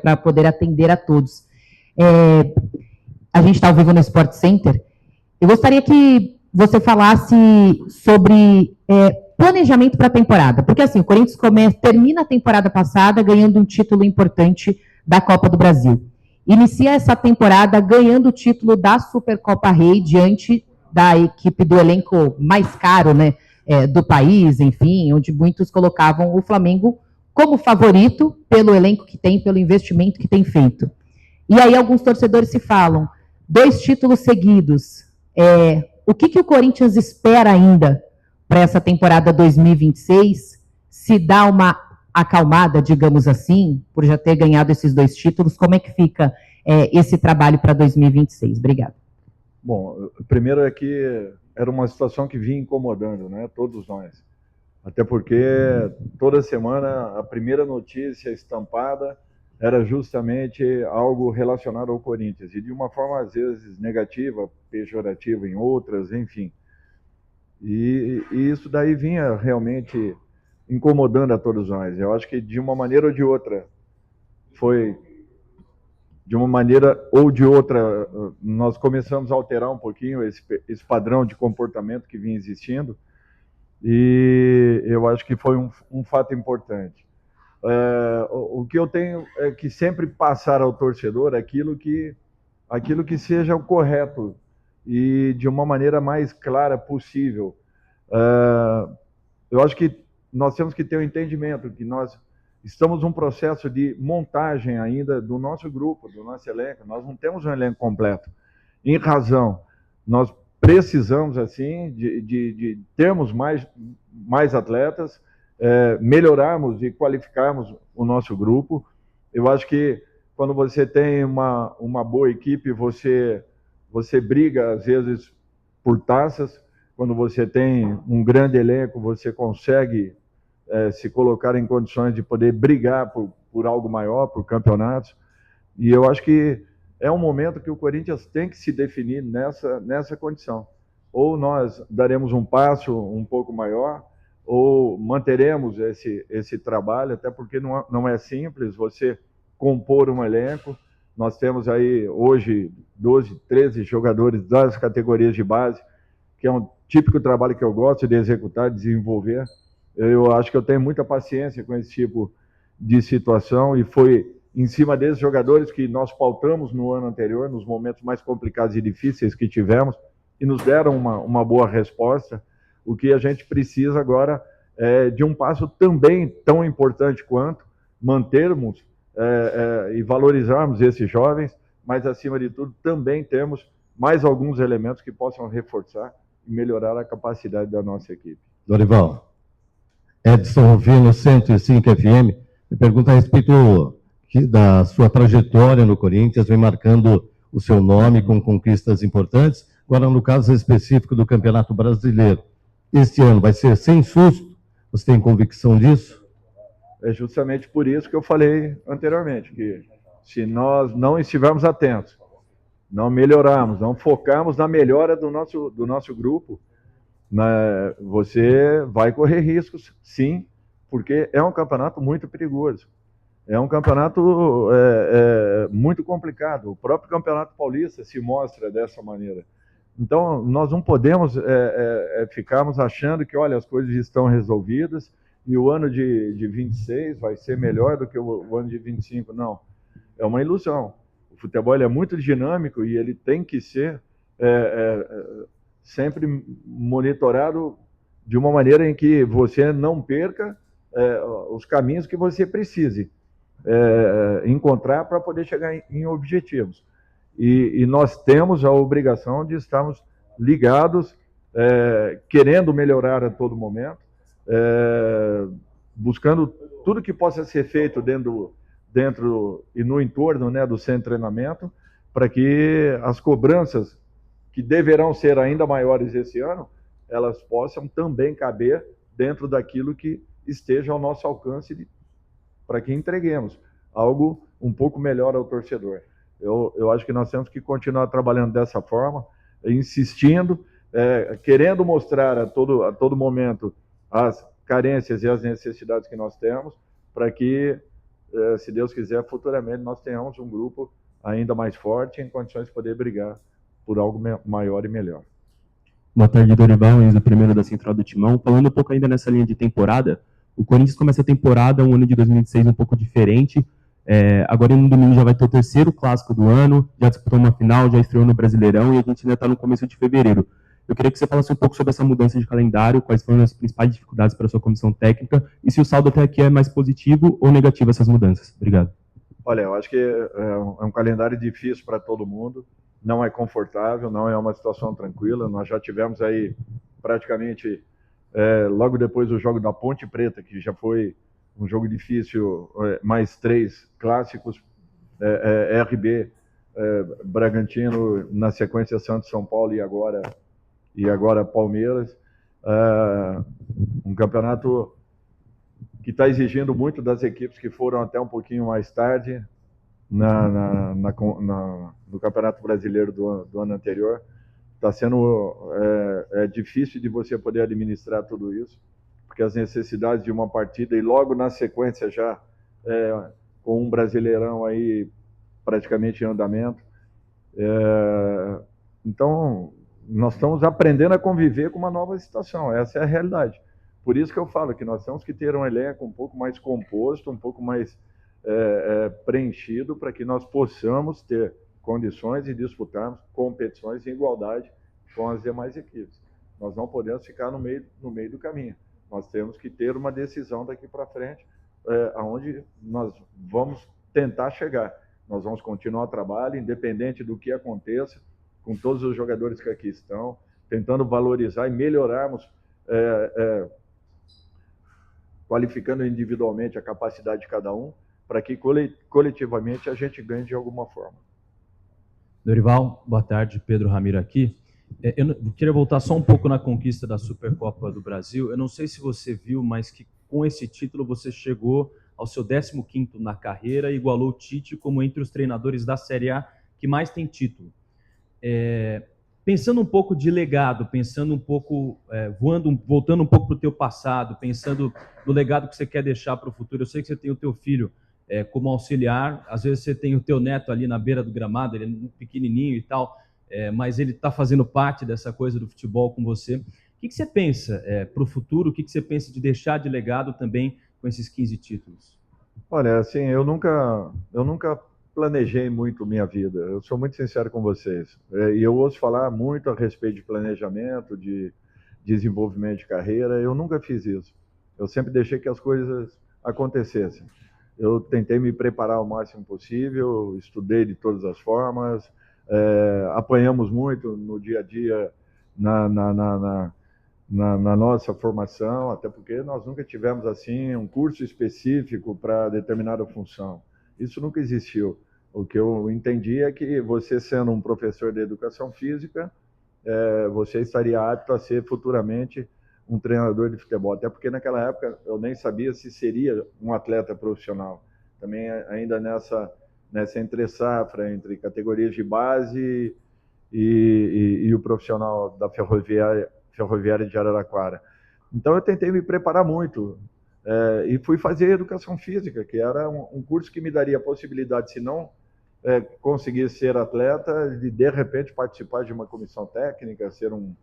para poder atender a todos. A gente está ao vivo no Sport Center. Eu gostaria que você falasse sobre planejamento para a temporada, porque assim, o Corinthians termina a temporada passada ganhando um título importante da Copa do Brasil. Inicia essa temporada ganhando o título da Supercopa Rei diante da equipe do elenco mais caro, né, do país, enfim, onde muitos colocavam o Flamengo como favorito pelo elenco que tem, pelo investimento que tem feito. E aí alguns torcedores se falam, 2 títulos seguidos, o que o Corinthians espera ainda para essa temporada 2026? Se dá uma acalmada, digamos assim, por já ter ganhado esses 2 títulos, como é que fica esse trabalho para 2026? Obrigada. Bom, primeiro é que era uma situação que vinha incomodando, né, todos nós. Até porque toda semana a primeira notícia estampada era justamente algo relacionado ao Corinthians, e de uma forma às vezes negativa, pejorativa em outras, enfim. E isso daí vinha realmente incomodando a todos nós. Eu acho que de uma maneira ou de outra, nós começamos a alterar um pouquinho esse padrão de comportamento que vinha existindo, e eu acho que foi um fato importante. O que eu tenho é que sempre passar ao torcedor aquilo que seja o correto e de uma maneira mais clara possível. Eu acho que nós temos que ter o entendimento que nós estamos num processo de montagem ainda do nosso grupo, do nosso elenco. Nós não temos um elenco completo. Em razão, nós precisamos, assim, de termos mais atletas, melhorarmos e qualificarmos o nosso grupo. Eu acho que quando você tem uma boa equipe, você briga, às vezes, por taças. Quando você tem um grande elenco, você consegue se colocar em condições de poder brigar por algo maior, por campeonatos. E eu acho que é um momento que o Corinthians tem que se definir nessa condição. Ou nós daremos um passo um pouco maior, ou manteremos esse trabalho, até porque não é simples você compor um elenco. Nós temos aí hoje 12, 13 jogadores das categorias de base, que é um típico trabalho que eu gosto de executar, desenvolver. Eu acho que eu tenho muita paciência com esse tipo de situação, e foi em cima desses jogadores que nós pautamos no ano anterior, nos momentos mais complicados e difíceis que tivemos, e nos deram uma boa resposta. O que a gente precisa agora é de um passo também tão importante quanto mantermos e valorizarmos esses jovens, mas, acima de tudo, também temos mais alguns elementos que possam reforçar e melhorar a capacidade da nossa equipe. Dorival, Edson Rufino, 105 FM, me pergunta a respeito da sua trajetória no Corinthians, vem marcando o seu nome com conquistas importantes. Agora, no caso específico do Campeonato Brasileiro, este ano vai ser sem susto? Você tem convicção disso? É justamente por isso que eu falei anteriormente, que se nós não estivermos atentos, não melhorarmos, não focarmos na melhora do nosso grupo, você vai correr riscos, sim, porque é um campeonato muito perigoso. É um campeonato muito complicado. O próprio Campeonato Paulista se mostra dessa maneira. Então, nós não podemos ficarmos achando que, olha, as coisas estão resolvidas e o ano de 26 vai ser melhor do que o ano de 25. Não, é uma ilusão. O futebol é muito dinâmico e ele tem que ser sempre monitorado de uma maneira em que você não perca os caminhos que você precise encontrar para poder chegar em objetivos. E nós temos a obrigação de estarmos ligados, querendo melhorar a todo momento, buscando tudo que possa ser feito dentro e no entorno, né, do centro de treinamento, para que as cobranças que deverão ser ainda maiores esse ano, elas possam também caber dentro daquilo que esteja ao nosso alcance para que entreguemos algo um pouco melhor ao torcedor. Eu acho que nós temos que continuar trabalhando dessa forma, insistindo, querendo mostrar a todo momento as carências e as necessidades que nós temos, para que se Deus quiser, futuramente nós tenhamos um grupo ainda mais forte, em condições de poder brigar por algo maior e melhor. Boa tarde, Dorival, Enzo Primeiro da Central do Timão. Falando um pouco ainda nessa linha de temporada, o Corinthians começa a temporada, um ano de 2026 um pouco diferente. Agora no domingo já vai ter o terceiro clássico do ano, já disputou uma final, já estreou no Brasileirão e a gente ainda está no começo de fevereiro. Eu queria que você falasse um pouco sobre essa mudança de calendário, quais foram as principais dificuldades para a sua comissão técnica e se o saldo até aqui é mais positivo ou negativo essas mudanças. Obrigado. Olha, eu acho que é um calendário difícil para todo mundo, não é confortável, não é uma situação tranquila. Nós já tivemos aí praticamente logo depois do jogo da Ponte Preta, que já foi um jogo difícil, mais 3 clássicos, RB, Bragantino, na sequência Santos, São Paulo e agora Palmeiras. Um campeonato que está exigindo muito das equipes que foram até um pouquinho mais tarde no Campeonato Brasileiro do ano anterior. Está sendo difícil de você poder administrar tudo isso, porque as necessidades de uma partida e logo na sequência já com um Brasileirão aí praticamente em andamento. Então, nós estamos aprendendo a conviver com uma nova situação, essa é a realidade. Por isso que eu falo que nós temos que ter um elenco um pouco mais composto, um pouco mais preenchido, para que nós possamos ter condições de disputarmos competições em igualdade com as demais equipes. Nós não podemos ficar no meio do caminho. Nós temos que ter uma decisão daqui para frente, aonde nós vamos tentar chegar. Nós vamos continuar o trabalho, independente do que aconteça, com todos os jogadores que aqui estão, tentando valorizar e melhorarmos, qualificando individualmente a capacidade de cada um, para que coletivamente a gente ganhe de alguma forma. Dorival, boa tarde, Pedro Ramiro aqui. Eu queria voltar só um pouco na conquista da Supercopa do Brasil. Eu não sei se você viu, mas que com esse título você chegou ao seu 15º na carreira e igualou o Tite como entre os treinadores da Série A que mais tem título. Pensando um pouco de legado, pensando um pouco, voltando um pouco para o teu passado, pensando no legado que você quer deixar para o futuro. Eu sei que você tem o teu filho como auxiliar, às vezes você tem o teu neto ali na beira do gramado, ele é pequenininho e tal, mas ele está fazendo parte dessa coisa do futebol com você. O que você pensa para o futuro? O que você pensa de deixar de legado também com esses 15 títulos? Olha, assim, eu nunca planejei muito minha vida. Eu sou muito sincero com vocês. E eu ouço falar muito a respeito de planejamento, de desenvolvimento de carreira. Eu nunca fiz isso. Eu sempre deixei que as coisas acontecessem. Eu tentei me preparar o máximo possível, estudei de todas as formas, apanhamos muito no dia a dia na nossa formação, até porque nós nunca tivemos assim um curso específico para determinada função. Isso nunca existiu. O que eu entendi é que você, sendo um professor de educação física, você estaria apto a ser futuramente um treinador de futebol. Até porque naquela época eu nem sabia se seria um atleta profissional. Também ainda nessa entre-safra, entre categorias de base e o profissional da Ferroviária de Araraquara. Então eu tentei me preparar muito e fui fazer educação física, que era um curso que me daria a possibilidade, se não conseguir ser atleta, de repente participar de uma comissão técnica, ser um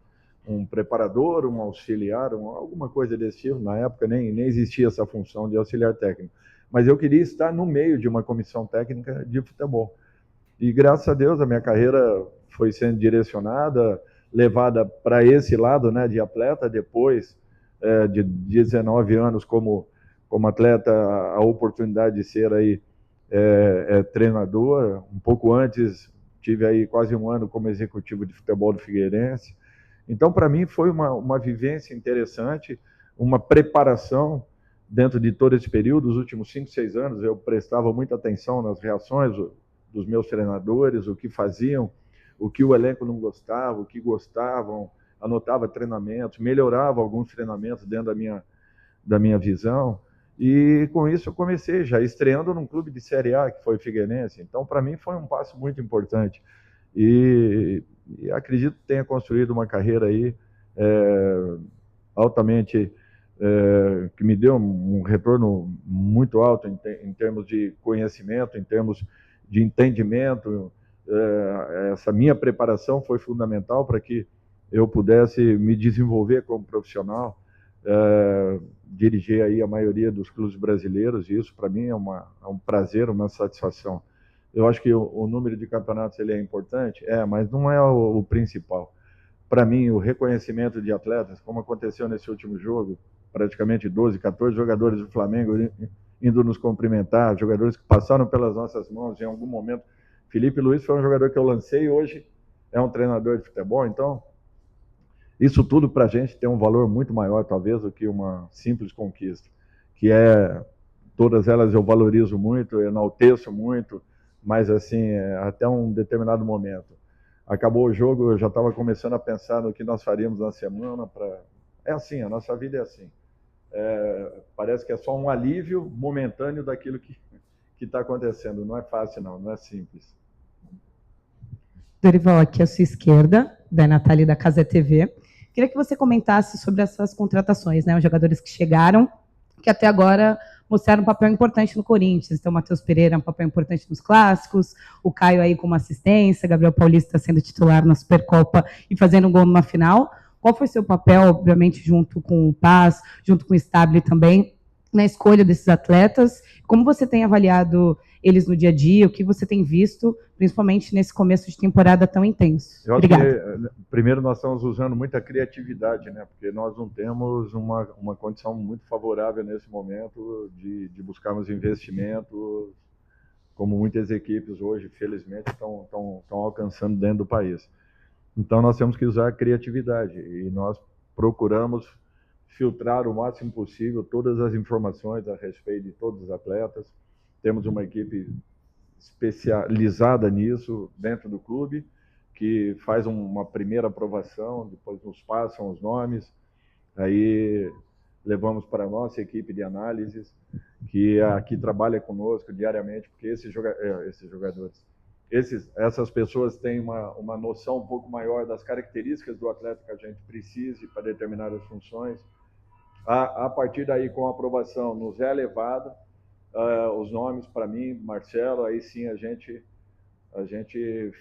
preparador, um auxiliar, alguma coisa desse tipo. Na época nem existia essa função de auxiliar técnico, mas eu queria estar no meio de uma comissão técnica de futebol. E graças a Deus a minha carreira foi sendo direcionada, levada para esse lado, né, de atleta. Depois de 19 anos como atleta, a oportunidade de ser aí treinador. Um pouco antes tive aí quase um ano como executivo de futebol do Figueirense. Então, para mim, foi uma vivência interessante, uma preparação dentro de todo esse período. Os últimos 5, 6 anos, eu prestava muita atenção nas reações dos meus treinadores, o que faziam, o que o elenco não gostava, o que gostavam, anotava treinamentos, melhorava alguns treinamentos dentro da minha visão. E com isso eu comecei já estreando num clube de Série A, que foi o Figueirense. Então, para mim, foi um passo muito importante. E acredito que tenha construído uma carreira aí altamente que me deu um retorno muito alto em termos de conhecimento, em termos de entendimento. Essa minha preparação foi fundamental para que eu pudesse me desenvolver como profissional, dirigir aí a maioria dos clubes brasileiros, e isso para mim é um prazer, uma satisfação. Eu acho que o número de campeonatos ele é importante, mas não é o principal. Para mim, o reconhecimento de atletas, como aconteceu nesse último jogo, praticamente 12, 14 jogadores do Flamengo indo nos cumprimentar, jogadores que passaram pelas nossas mãos em algum momento. Felipe Luiz foi um jogador que eu lancei e hoje é um treinador de futebol. Então, isso tudo para a gente tem um valor muito maior, talvez, do que uma simples conquista, que todas elas eu valorizo muito, enalteço muito, mas assim, até um determinado momento. Acabou o jogo, eu já estava começando a pensar no que nós faríamos na semana. É assim, a nossa vida é assim. Parece que é só um alívio momentâneo daquilo que está acontecendo. Não é fácil, não é simples. Dorival, aqui à sua esquerda, da Natália da Casa TV. Queria que você comentasse sobre essas contratações, né? Os jogadores que chegaram, que até agora mostraram um papel importante no Corinthians. Então, o Matheus Pereira um papel importante nos clássicos, o Caio aí como assistência, Gabriel Paulista sendo titular na Supercopa e fazendo um gol numa final. Qual foi seu papel, obviamente, junto com o Paz, junto com o Stabile também, na escolha desses atletas? Como você tem avaliado eles no dia a dia? O que você tem visto, principalmente nesse começo de temporada tão intenso? Obrigada. Primeiro, nós estamos usando muita criatividade, né? Porque nós não temos uma condição muito favorável nesse momento de buscarmos investimentos, como muitas equipes hoje, felizmente, estão alcançando dentro do país. Então, nós temos que usar a criatividade e nós procuramos filtrar o máximo possível todas as informações a respeito de todos os atletas. Temos uma equipe especializada nisso dentro do clube, que faz uma primeira aprovação, depois nos passam os nomes, aí levamos para a nossa equipe de análises, que aqui trabalha conosco diariamente, porque esses jogadores, essas pessoas têm uma noção um pouco maior das características do atleta que a gente precise para determinadas funções. A partir daí, com a aprovação, nos é levado os nomes para mim, Marcelo, aí sim a gente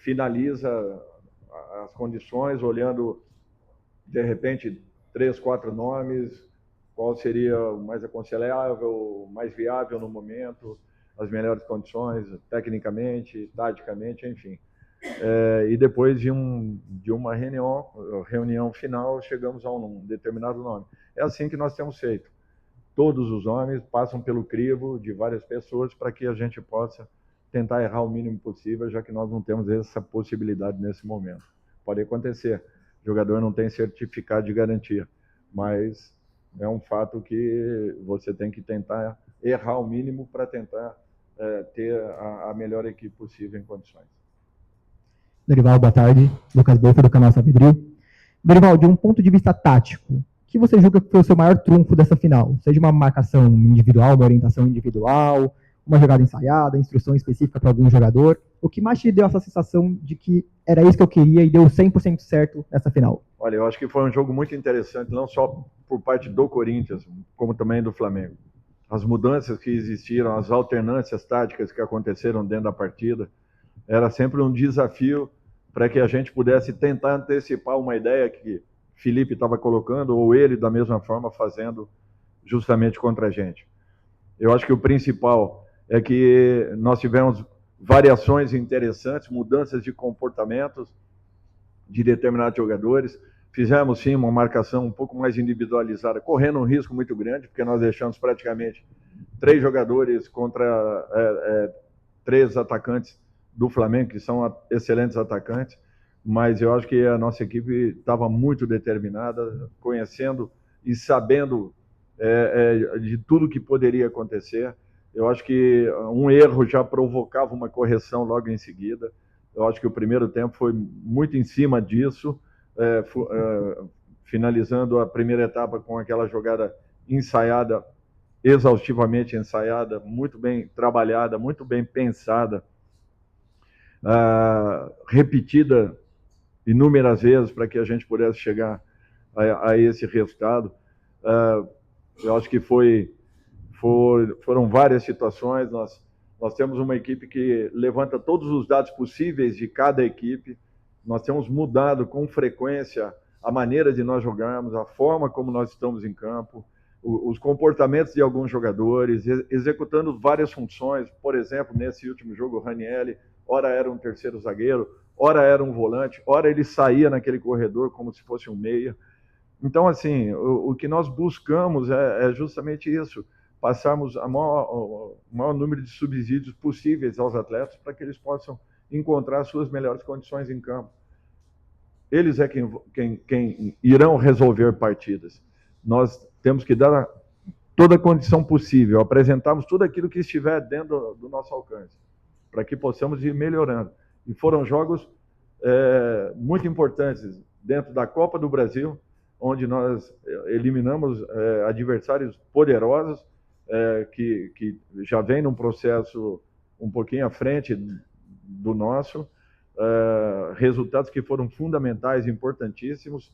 finaliza as condições, olhando, de repente, 3, 4 nomes, qual seria o mais aconselhável, o mais viável no momento, as melhores condições, tecnicamente, taticamente, enfim. E depois de uma reunião final, chegamos a um determinado nome. É assim que nós temos feito. Todos os nomes passam pelo crivo de várias pessoas para que a gente possa tentar errar o mínimo possível, já que nós não temos essa possibilidade nesse momento. Pode acontecer, o jogador não tem certificado de garantia, mas é um fato que você tem que tentar errar o mínimo para tentar ter a melhor equipe possível em condições. Dorival, boa tarde. Lucas Bolfa, do canal Sabedrio. Dorival, de um ponto de vista tático, o que você julga que foi o seu maior trunfo dessa final? Seja uma marcação individual, uma orientação individual, uma jogada ensaiada, instrução específica para algum jogador? O que mais te deu essa sensação de que era isso que eu queria e deu 100% certo nessa final? Olha, eu acho que foi um jogo muito interessante, não só por parte do Corinthians, como também do Flamengo. As mudanças que existiram, as alternâncias táticas que aconteceram dentro da partida, era sempre um desafio para que a gente pudesse tentar antecipar uma ideia que Felipe estava colocando, ou ele, da mesma forma, fazendo justamente contra a gente. Eu acho que o principal é que nós tivemos variações interessantes, mudanças de comportamentos de determinados jogadores. Fizemos, sim, uma marcação um pouco mais individualizada, correndo um risco muito grande, porque nós deixamos praticamente 3 jogadores contra 3 atacantes do Flamengo, que são excelentes atacantes, mas eu acho que a nossa equipe estava muito determinada, conhecendo e sabendo de tudo que poderia acontecer. Eu acho que um erro já provocava uma correção logo em seguida. Eu acho que o primeiro tempo foi muito em cima disso, finalizando a primeira etapa com aquela jogada ensaiada, exaustivamente ensaiada, muito bem trabalhada, muito bem pensada, repetida inúmeras vezes para que a gente pudesse chegar a esse resultado. Eu acho que foram várias situações. Nós temos uma equipe que levanta todos os dados possíveis de cada equipe. Nós temos mudado com frequência a maneira de nós jogarmos, a forma como nós estamos em campo, os comportamentos de alguns jogadores, executando várias funções. Por exemplo, nesse último jogo, o Ranieri, ora era um terceiro zagueiro, ora era um volante, ora ele saía naquele corredor como se fosse um meia. Então, assim, o que nós buscamos é justamente isso, passarmos o maior número de subsídios possíveis aos atletas para que eles possam encontrar suas melhores condições em campo. Eles é quem irão resolver partidas. Nós temos que dar toda a condição possível, apresentarmos tudo aquilo que estiver dentro do nosso alcance, para que possamos ir melhorando. E foram jogos muito importantes dentro da Copa do Brasil, onde nós eliminamos adversários poderosos, que já vem num processo um pouquinho à frente do nosso, resultados que foram fundamentais, importantíssimos,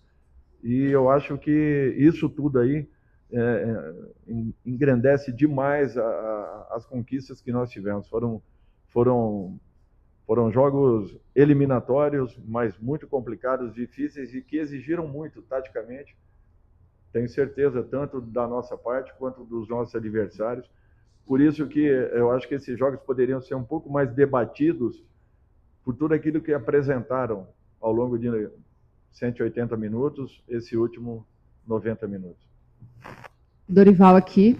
e eu acho que isso tudo aí engrandece demais as conquistas que nós tivemos. Foram jogos eliminatórios, mas muito complicados, difíceis e que exigiram muito taticamente. Tenho certeza, tanto da nossa parte quanto dos nossos adversários. Por isso que eu acho que esses jogos poderiam ser um pouco mais debatidos por tudo aquilo que apresentaram ao longo de 180 minutos, esse último 90 minutos. Dorival aqui.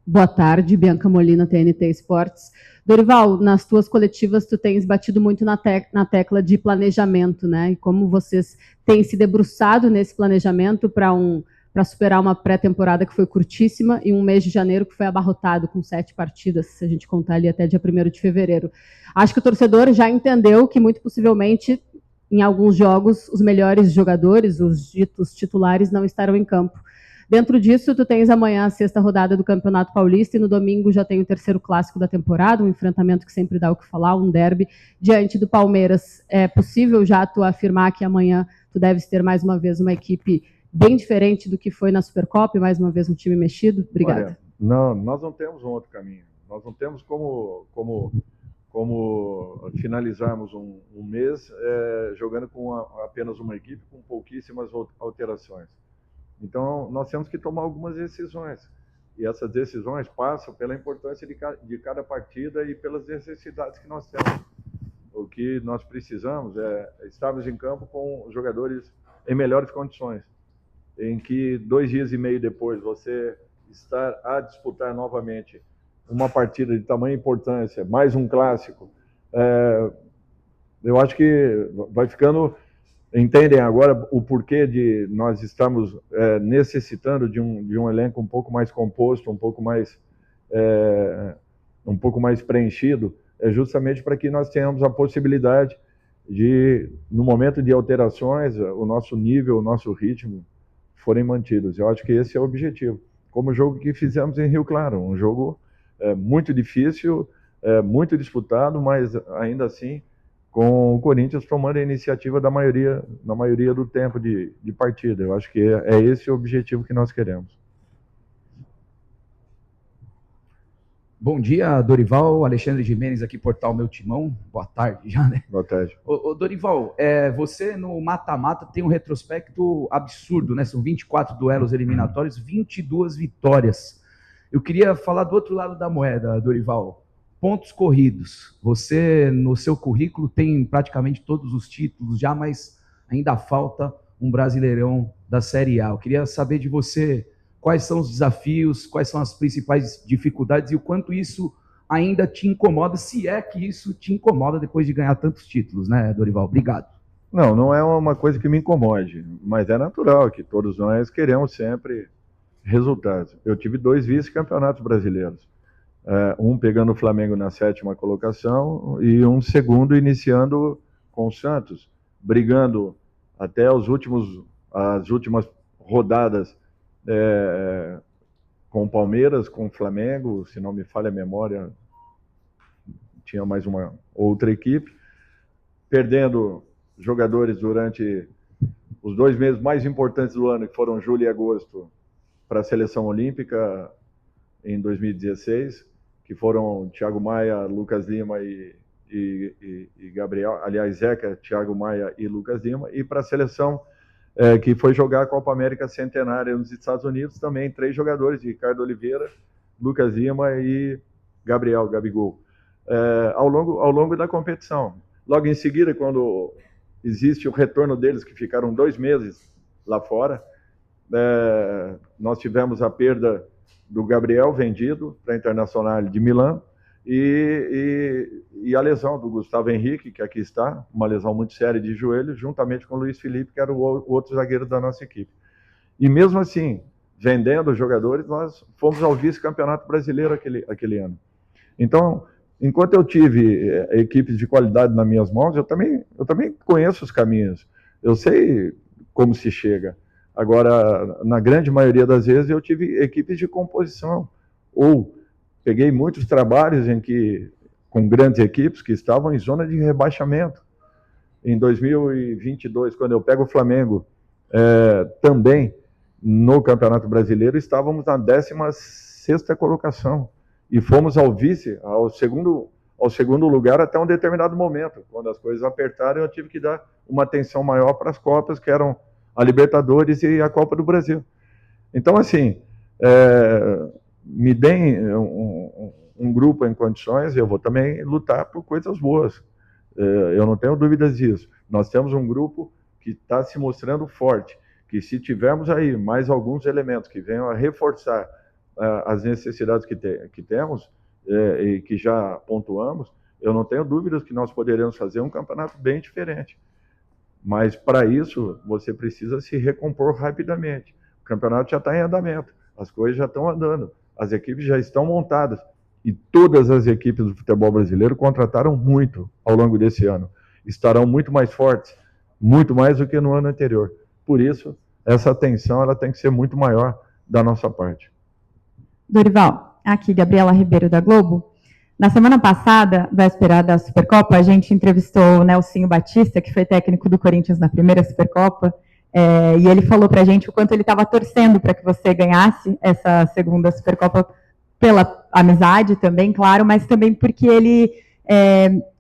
Boa tarde, Bianca Molina, TNT Esportes. Dorival, nas tuas coletivas tu tens batido muito na tecla de planejamento, né? E como vocês têm se debruçado nesse planejamento para superar uma pré-temporada que foi curtíssima e um mês de janeiro que foi abarrotado com 7 partidas, se a gente contar ali até dia 1º de fevereiro. Acho que o torcedor já entendeu que muito possivelmente em alguns jogos os melhores jogadores, os ditos titulares, não estarão em campo. Dentro disso, tu tens amanhã a 6ª rodada do Campeonato Paulista e no domingo já tem o 3º clássico da temporada, um enfrentamento que sempre dá o que falar, um derby diante do Palmeiras. É possível já tu afirmar que amanhã tu deves ter mais uma vez uma equipe bem diferente do que foi na Supercopa e mais uma vez um time mexido? Obrigada. Olha, não, nós não temos um outro caminho. Nós não temos como finalizarmos um mês jogando com apenas uma equipe, com pouquíssimas alterações. Então, nós temos que tomar algumas decisões. E essas decisões passam pela importância de cada partida e pelas necessidades que nós temos. O que nós precisamos é estarmos em campo com jogadores em melhores condições, em que 2 dias e meio depois você estar a disputar novamente uma partida de tamanha importância, mais um clássico, eu acho que vai ficando... Entendem agora o porquê de nós estarmos necessitando de um elenco um pouco mais composto, um pouco mais preenchido, justamente para que nós tenhamos a possibilidade de, no momento de alterações, o nosso nível, o nosso ritmo forem mantidos. Eu acho que esse é o objetivo. Como o jogo que fizemos em Rio Claro, um jogo muito difícil, muito disputado, mas ainda assim com o Corinthians tomando a iniciativa na maioria do tempo de partida. Eu acho que é esse o objetivo que nós queremos. Bom dia, Dorival. Alexandre Gimenez aqui, Portal Meu Timão. Boa tarde já, né? Boa tarde. Ô Dorival, você no mata-mata tem um retrospecto absurdo, né? São 24 duelos eliminatórios, 22 vitórias. Eu queria falar do outro lado da moeda, Dorival. Pontos corridos. Você, no seu currículo, tem praticamente todos os títulos já, mas ainda falta um Brasileirão da Série A. Eu queria saber de você quais são os desafios, quais são as principais dificuldades e o quanto isso ainda te incomoda, se é que isso te incomoda depois de ganhar tantos títulos, né, Dorival? Obrigado. Não é uma coisa que me incomode, mas é natural que todos nós queremos sempre resultados. Eu tive 2 vice-campeonatos brasileiros. Um pegando o Flamengo na 7ª colocação e um segundo iniciando com o Santos, brigando até as últimas rodadas com o Palmeiras, com o Flamengo, se não me falha a memória, tinha mais uma outra equipe, perdendo jogadores durante os 2 meses mais importantes do ano, que foram julho e agosto, para a seleção olímpica em 2016, que foram Thiago Maia, Lucas Lima e Gabriel, aliás, Zeca, Thiago Maia e Lucas Lima, e para a seleção que foi jogar a Copa América Centenária nos Estados Unidos, também 3 jogadores, Ricardo Oliveira, Lucas Lima e Gabigol, ao longo da competição. Logo em seguida, quando existe o retorno deles, que ficaram 2 meses lá fora, nós tivemos a perda do Gabriel, vendido para a Internacional de Milão, e a lesão do Gustavo Henrique, que aqui está, uma lesão muito séria de joelho, juntamente com o Luiz Felipe, que era o outro zagueiro da nossa equipe. E mesmo assim, vendendo os jogadores, nós fomos ao vice-campeonato brasileiro aquele ano. Então, enquanto eu tive equipes de qualidade nas minhas mãos, eu também conheço os caminhos. Eu sei como se chega. Agora, na grande maioria das vezes, eu tive equipes de composição, ou peguei muitos trabalhos com grandes equipes que estavam em zona de rebaixamento. Em 2022, quando eu pego o Flamengo, também no Campeonato Brasileiro, estávamos na 16ª colocação e fomos ao segundo lugar até um determinado momento. Quando as coisas apertaram, eu tive que dar uma atenção maior para as Copas, que eram a Libertadores e a Copa do Brasil. Então, assim, me deem um grupo em condições, eu vou também lutar por coisas boas. Eu não tenho dúvidas disso. Nós temos um grupo que está se mostrando forte, que se tivermos aí mais alguns elementos que venham a reforçar as necessidades que temos e que já pontuamos, eu não tenho dúvidas que nós poderemos fazer um campeonato bem diferente. Mas, para isso, você precisa se recompor rapidamente. O campeonato já está em andamento, as coisas já estão andando, as equipes já estão montadas. E todas as equipes do futebol brasileiro contrataram muito ao longo desse ano. Estarão muito mais fortes, muito mais do que no ano anterior. Por isso, essa atenção ela tem que ser muito maior da nossa parte. Dorival, aqui Gabriela Ribeiro da Globo. Na semana passada, véspera da Supercopa, a gente entrevistou o Nelsinho Batista, que foi técnico do Corinthians na primeira Supercopa, e ele falou para a gente o quanto ele estava torcendo para que você ganhasse essa segunda Supercopa, pela amizade também, claro, mas também porque ele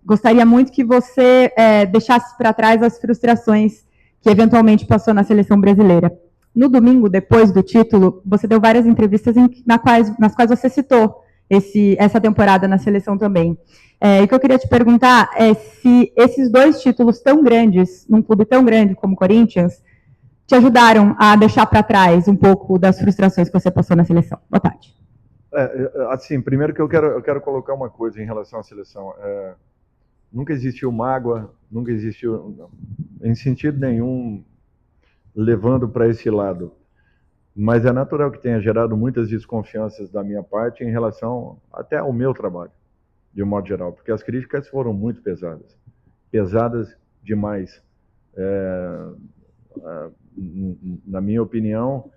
gostaria muito que você deixasse para trás as frustrações que eventualmente passou na seleção brasileira. No domingo, depois do título, você deu várias entrevistas nas quais você citou essa temporada na seleção também. E o que eu queria te perguntar é se esses 2 títulos tão grandes, num clube tão grande como o Corinthians, te ajudaram a deixar para trás um pouco das frustrações que você passou na seleção. Boa tarde. Assim, primeiro que eu quero colocar uma coisa em relação à seleção. Nunca existiu mágoa, nunca existiu, em sentido nenhum, levando para esse lado. Mas é natural que tenha gerado muitas desconfianças da minha parte em relação até ao meu trabalho, de um modo geral, porque as críticas foram muito pesadas demais. Na minha opinião,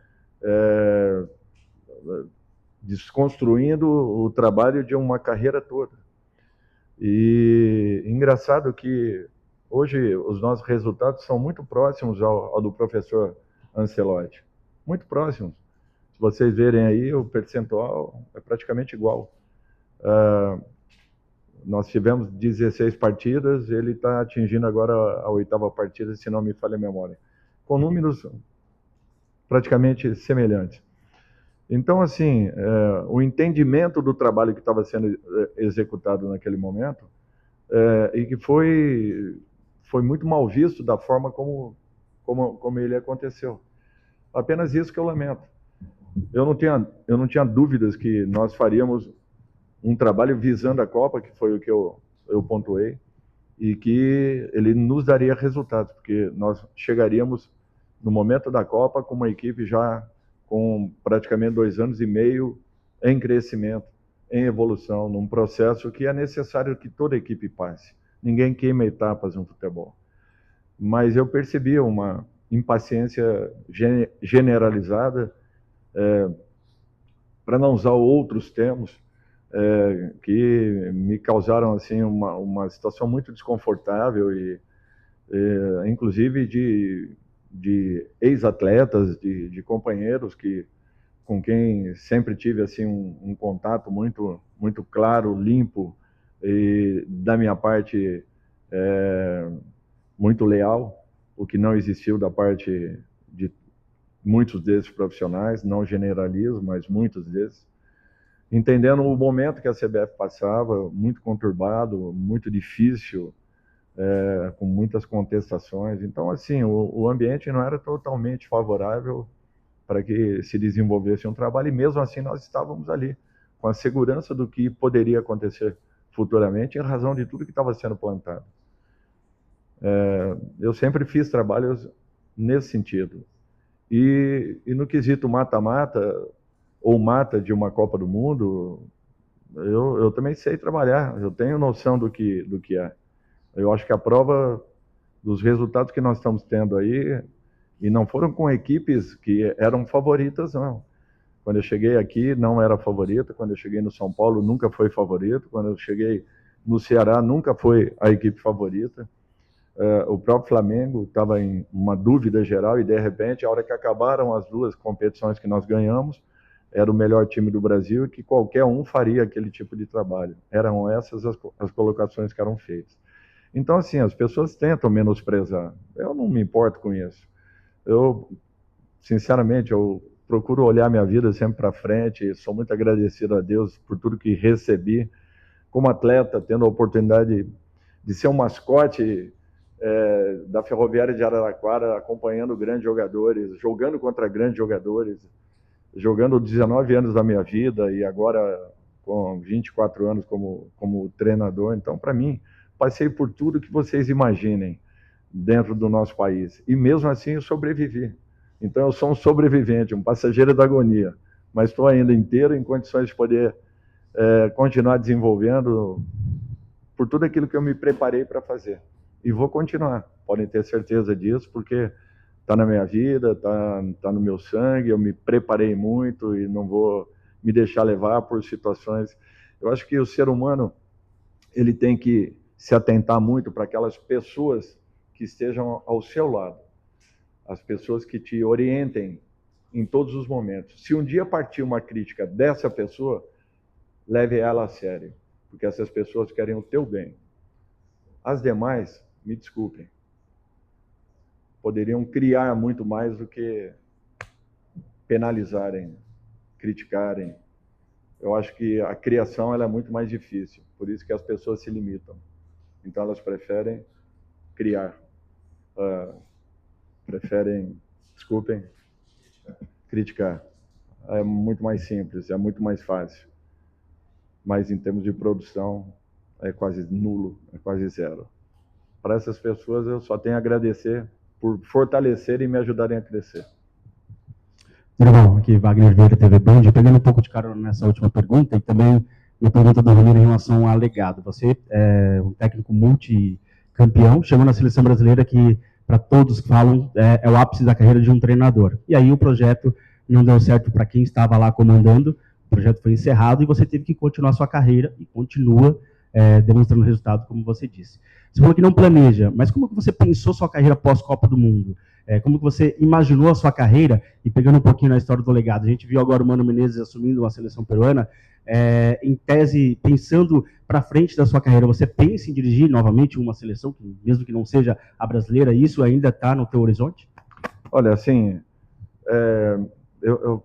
desconstruindo o trabalho de uma carreira toda. E engraçado que hoje os nossos resultados são muito próximos ao do professor Ancelotti. Muito próximos. Se vocês verem aí, o percentual é praticamente igual. Nós tivemos 16 partidas, ele está atingindo agora a 8ª partida, se não me falha a memória, com números praticamente semelhantes. Então, assim, o entendimento do trabalho que estava sendo executado naquele momento e que foi muito mal visto da forma como ele aconteceu. Apenas isso que eu lamento. Eu não tinha dúvidas que nós faríamos um trabalho visando a Copa, que foi o que eu pontuei, e que ele nos daria resultados, porque nós chegaríamos no momento da Copa com uma equipe já com praticamente 2 anos e meio em crescimento, em evolução, num processo que é necessário que toda equipe passe. Ninguém queima etapas no futebol. Mas eu percebi uma impaciência generalizada, para não usar outros termos, que me causaram assim uma situação muito desconfortável e inclusive de ex-atletas, de companheiros que com quem sempre tive assim um contato muito claro, limpo, e da minha parte muito leal, o que não existiu da parte de muitos desses profissionais, não generalizo, mas muitos desses, entendendo o momento que a CBF passava, muito conturbado, muito difícil, com muitas contestações. Então, assim, o ambiente não era totalmente favorável para que se desenvolvesse um trabalho, e mesmo assim nós estávamos ali, com a segurança do que poderia acontecer futuramente, em razão de tudo que estava sendo plantado. Eu sempre fiz trabalhos nesse sentido. E no quesito mata-mata, ou mata de uma Copa do Mundo, eu também sei trabalhar, eu tenho noção do que é. Eu acho que a prova dos resultados que nós estamos tendo aí, e não foram com equipes que eram favoritas, não. Quando eu cheguei aqui, não era favorita. Quando eu cheguei no São Paulo, nunca foi favorito. Quando eu cheguei no Ceará, nunca foi a equipe favorita. O próprio Flamengo estava em uma dúvida geral e, de repente, a hora que acabaram as duas competições que nós ganhamos, era o melhor time do Brasil e que qualquer um faria aquele tipo de trabalho. Eram essas as colocações que eram feitas. Então, assim, as pessoas tentam menosprezar. Eu não me importo com isso. Eu, sinceramente, eu procuro olhar minha vida sempre para frente. Sou muito agradecido a Deus por tudo que recebi como atleta, tendo a oportunidade de ser um mascote da Ferroviária de Araraquara, acompanhando grandes jogadores, jogando contra grandes jogadores, jogando 19 anos da minha vida e agora com 24 anos como treinador. Então, para mim, passei por tudo que vocês imaginem dentro do nosso país. E mesmo assim eu sobrevivi. Então eu sou um sobrevivente, um passageiro da agonia. Mas estou ainda inteiro em condições de poder continuar desenvolvendo por tudo aquilo que eu me preparei para fazer. E vou continuar, podem ter certeza disso, porque está na minha vida, está no meu sangue, eu me preparei muito e não vou me deixar levar por situações. Eu acho que o ser humano ele tem que se atentar muito para aquelas pessoas que estejam ao seu lado, as pessoas que te orientem em todos os momentos. Se um dia partir uma crítica dessa pessoa, leve ela a sério, porque essas pessoas querem o teu bem. As demais, me desculpem, poderiam criar muito mais do que penalizarem, criticarem. Eu acho que a criação ela é muito mais difícil, por isso que as pessoas se limitam. Então elas preferem criar, desculpem, criticar. É muito mais simples, é muito mais fácil. Mas em termos de produção, é quase nulo, é quase zero. Para essas pessoas eu só tenho a agradecer por fortalecerem e me ajudarem a crescer. Bom, aqui Wagner Vieira, TV Band, pegando um pouco de carona nessa última pergunta e também uma pergunta do Ramiro em relação ao legado. Você é um técnico multicampeão, chegou na seleção brasileira que, para todos que falam, é o ápice da carreira de um treinador. E aí o projeto não deu certo para quem estava lá comandando, o projeto foi encerrado e você teve que continuar a sua carreira e continua demonstrando resultado, como você disse. Você falou que não planeja, mas como que você pensou sua carreira pós-Copa do Mundo? Como que você imaginou a sua carreira? E pegando um pouquinho na história do legado, a gente viu agora o Mano Menezes assumindo uma seleção peruana, em tese, pensando para frente da sua carreira, você pensa em dirigir novamente uma seleção, mesmo que não seja a brasileira, isso ainda está no teu horizonte? Olha, assim,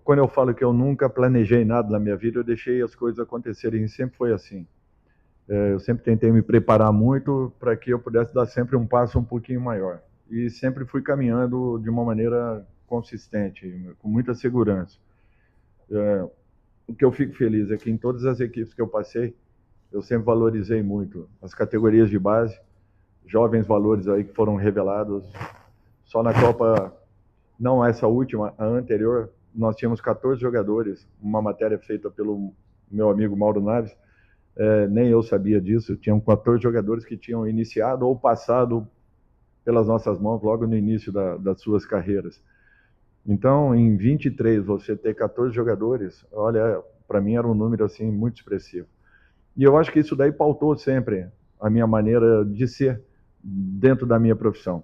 quando eu falo que eu nunca planejei nada na minha vida, eu deixei as coisas acontecerem, sempre foi assim. Eu sempre tentei me preparar muito para que eu pudesse dar sempre um passo um pouquinho maior. E sempre fui caminhando de uma maneira consistente, com muita segurança. O que eu fico feliz é que em todas as equipes que eu passei, eu sempre valorizei muito as categorias de base, jovens valores aí que foram revelados. Só na Copa, não essa última, a anterior, nós tínhamos 14 jogadores, uma matéria feita pelo meu amigo Mauro Naves, nem eu sabia disso, tinham 14 jogadores que tinham iniciado ou passado pelas nossas mãos logo no início das suas carreiras. Então, em 23, você ter 14 jogadores, olha, para mim era um número assim muito expressivo. E eu acho que isso daí pautou sempre a minha maneira de ser dentro da minha profissão.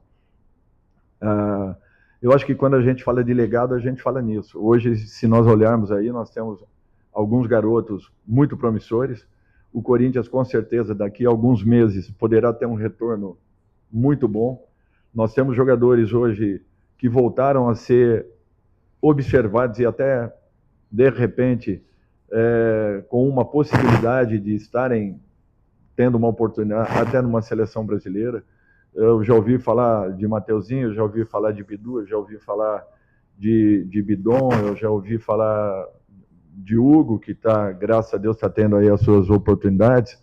Eu acho que quando a gente fala de legado, a gente fala nisso. Hoje, se nós olharmos aí, nós temos alguns garotos muito promissores. O Corinthians, com certeza, daqui a alguns meses, poderá ter um retorno muito bom. Nós temos jogadores hoje que voltaram a ser observados e até, de repente, com uma possibilidade de estarem tendo uma oportunidade até numa seleção brasileira. Eu já ouvi falar de Mateuzinho, já ouvi falar de Bidu, já ouvi falar de Bidon, eu já ouvi falar de Hugo, que está, graças a Deus, está tendo aí as suas oportunidades.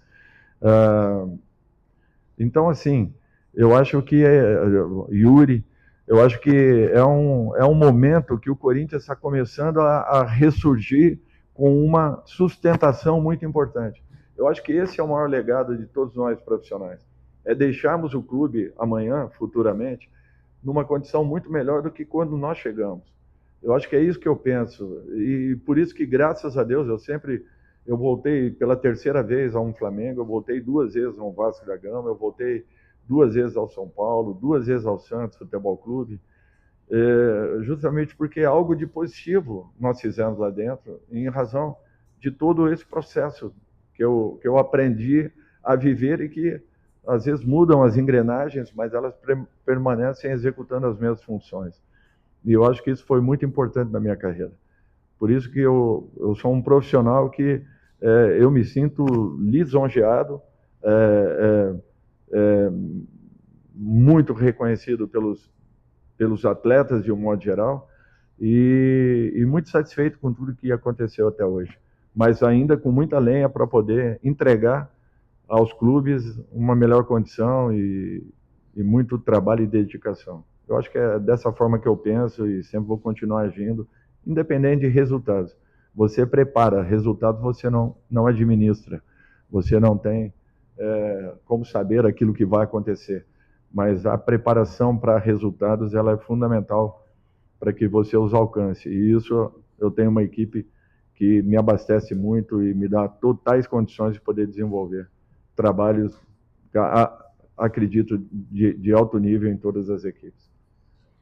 Então, assim, eu acho que Yuri, eu acho que é um momento que o Corinthians está começando a ressurgir com uma sustentação muito importante. Eu acho que esse é o maior legado de todos nós profissionais. É deixarmos o clube amanhã, futuramente, numa condição muito melhor do que quando nós chegamos. Eu acho que é isso que eu penso. E por isso que, graças a Deus, eu voltei pela terceira vez a um Flamengo, eu voltei 2 vezes ao Vasco da Gama, eu voltei 2 vezes ao São Paulo, 2 vezes ao Santos Futebol Clube, justamente porque algo de positivo nós fizemos lá dentro, em razão de todo esse processo que eu aprendi a viver e que às vezes mudam as engrenagens, mas elas permanecem executando as mesmas funções. E eu acho que isso foi muito importante na minha carreira. Por isso que eu sou um profissional que eu me sinto lisonjeado, muito reconhecido pelos atletas de um modo geral e muito satisfeito com tudo que aconteceu até hoje. Mas ainda com muita lenha para poder entregar aos clubes uma melhor condição e muito trabalho e dedicação. Eu acho que é dessa forma que eu penso e sempre vou continuar agindo, independente de resultados. Você prepara, resultados você não administra. Você não tem como saber aquilo que vai acontecer. Mas a preparação para resultados ela é fundamental para que você os alcance. E isso eu tenho uma equipe que me abastece muito e me dá totais condições de poder desenvolver trabalhos, acredito, de alto nível em todas as equipes.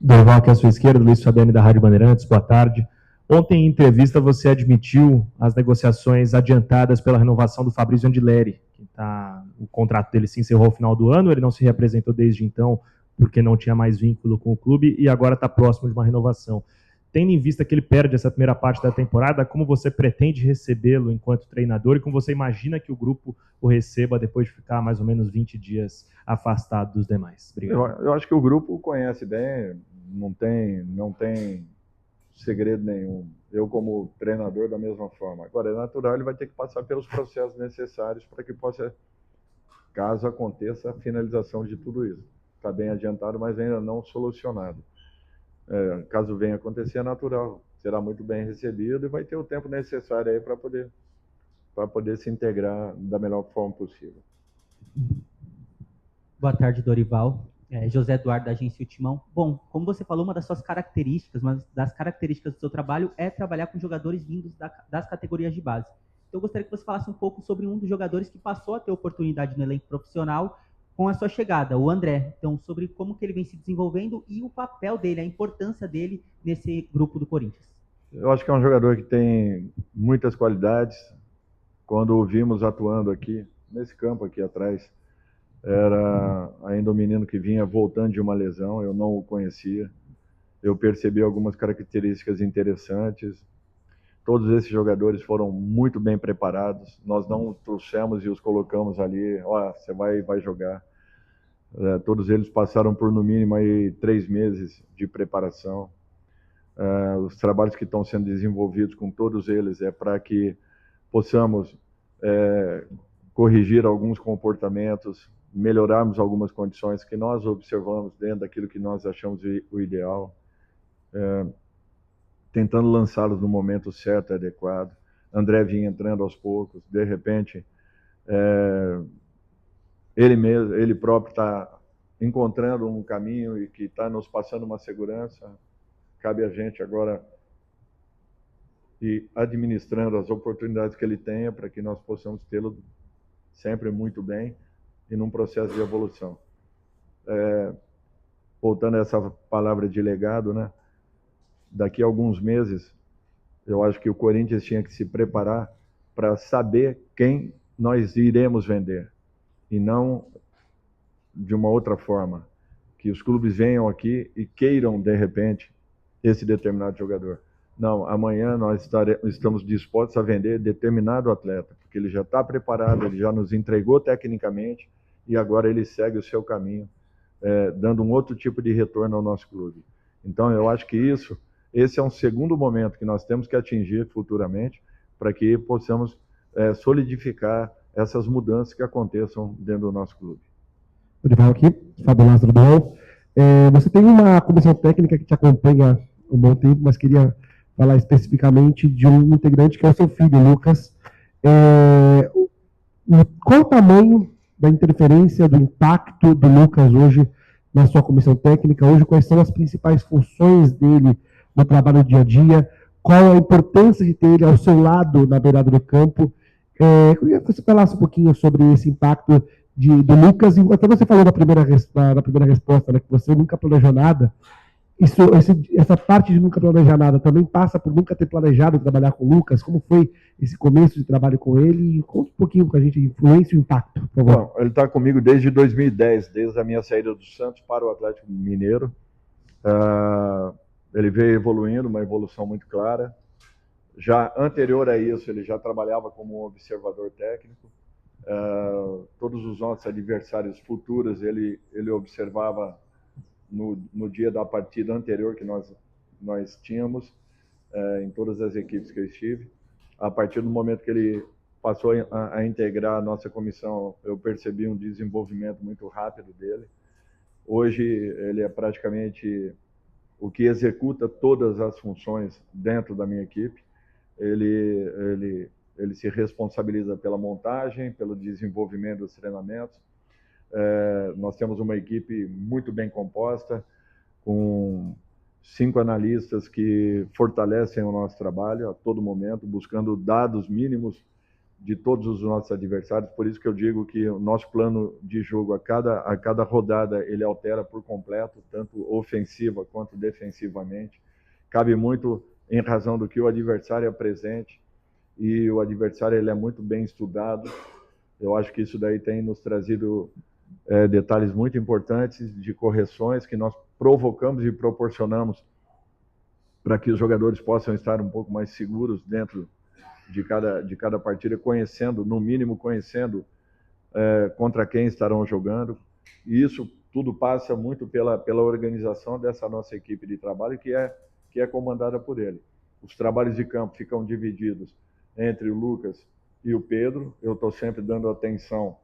Dorival, aqui à sua esquerda, Luiz Fabiane da Rádio Bandeirantes, boa tarde. Ontem, em entrevista, você admitiu as negociações adiantadas pela renovação do Fabrício Andileri, o contrato dele se encerrou ao final do ano, ele não se reapresentou desde então, porque não tinha mais vínculo com o clube, e agora está próximo de uma renovação. Tendo em vista que ele perde essa primeira parte da temporada, como você pretende recebê-lo enquanto treinador e como você imagina que o grupo o receba depois de ficar mais ou menos 20 dias afastado dos demais? Obrigado. Eu acho que o grupo conhece bem, não tem segredo nenhum. Eu, como treinador, da mesma forma. Agora, é natural, ele vai ter que passar pelos processos necessários para que possa, caso aconteça, a finalização de tudo isso. Está bem adiantado, mas ainda não solucionado. Caso venha acontecer, é natural. Será muito bem recebido e vai ter o tempo necessário aí para poder se integrar da melhor forma possível. Boa tarde, Dorival. José Eduardo, da Agência Timão. Bom, como você falou, uma das suas características, uma das características do seu trabalho é trabalhar com jogadores vindos das categorias de base. Então, eu gostaria que você falasse um pouco sobre um dos jogadores que passou a ter oportunidade no elenco profissional com a sua chegada, o André. Então, sobre como que ele vem se desenvolvendo e o papel dele, a importância dele nesse grupo do Corinthians. Eu acho que é um jogador que tem muitas qualidades. Quando o vimos atuando aqui, nesse campo aqui atrás, era ainda um menino que vinha voltando de uma lesão, eu não o conhecia. Eu percebi algumas características interessantes. Todos esses jogadores foram muito bem preparados. Nós não os trouxemos e os colocamos ali, você vai jogar. Todos eles passaram por, no mínimo, aí, 3 meses de preparação. Os trabalhos que estão sendo desenvolvidos com todos eles é para que possamos corrigir alguns comportamentos, melhorarmos algumas condições que nós observamos dentro daquilo que nós achamos o ideal, tentando lançá-los no momento certo e adequado. André vinha entrando aos poucos, de repente, ele próprio está encontrando um caminho e que está nos passando uma segurança. Cabe a gente agora ir administrando as oportunidades que ele tenha para que nós possamos tê-lo sempre muito bem e num processo de evolução. voltando a essa palavra de legado, né? Daqui a alguns meses, eu acho que o Corinthians tinha que se preparar para saber quem nós iremos vender, e não de uma outra forma, que os clubes venham aqui e queiram, de repente, esse determinado jogador. Não, amanhã nós estamos dispostos a vender determinado atleta, porque ele já está preparado, ele já nos entregou tecnicamente, e agora ele segue o seu caminho, dando um outro tipo de retorno ao nosso clube. Então, eu acho que esse é um segundo momento que nós temos que atingir futuramente, para que possamos solidificar essas mudanças que aconteçam dentro do nosso clube. Dorival aqui, Fábio Lázaro do UOL. Você tem uma comissão técnica que te acompanha há um bom tempo, mas queria falar especificamente de um integrante que é o seu filho, Lucas. Qual o tamanho da interferência, do impacto do Lucas hoje na sua comissão técnica? Hoje, quais são as principais funções dele no trabalho do dia a dia? Qual a importância de ter ele ao seu lado na beirada do campo? Eu queria que você falasse um pouquinho sobre esse impacto do Lucas. Até você falou na primeira resposta, né, que você nunca planejou nada. Essa parte de nunca planejar nada também passa por nunca ter planejado trabalhar com o Lucas. Como foi esse começo de trabalho com ele? E conta um pouquinho com a gente, influência e impacto, por favor. Bom, ele está comigo desde 2010, desde a minha saída do Santos para o Atlético Mineiro. Ele veio evoluindo, uma evolução muito clara. Já anterior a isso, ele já trabalhava como um observador técnico. Todos os nossos adversários futuros, ele observava no dia da partida anterior que nós tínhamos, em todas as equipes que eu estive. A partir do momento que ele passou a integrar a nossa comissão, eu percebi um desenvolvimento muito rápido dele. Hoje, ele é praticamente o que executa todas as funções dentro da minha equipe. Ele se responsabiliza pela montagem, pelo desenvolvimento dos treinamentos. Nós temos uma equipe muito bem composta, com 5 analistas que fortalecem o nosso trabalho a todo momento, buscando dados mínimos de todos os nossos adversários. Por isso que eu digo que o nosso plano de jogo, a cada rodada, ele altera por completo, tanto ofensiva quanto defensivamente. Cabe muito em razão do que o adversário apresente, e o adversário ele é muito bem estudado. Eu acho que isso daí tem nos trazido detalhes muito importantes de correções que nós provocamos e proporcionamos para que os jogadores possam estar um pouco mais seguros dentro de cada partida, no mínimo conhecendo contra quem estarão jogando. E isso tudo passa muito pela organização dessa nossa equipe de trabalho, que é comandada por ele. Os trabalhos de campo ficam divididos entre o Lucas e o Pedro. Eu estou sempre dando atenção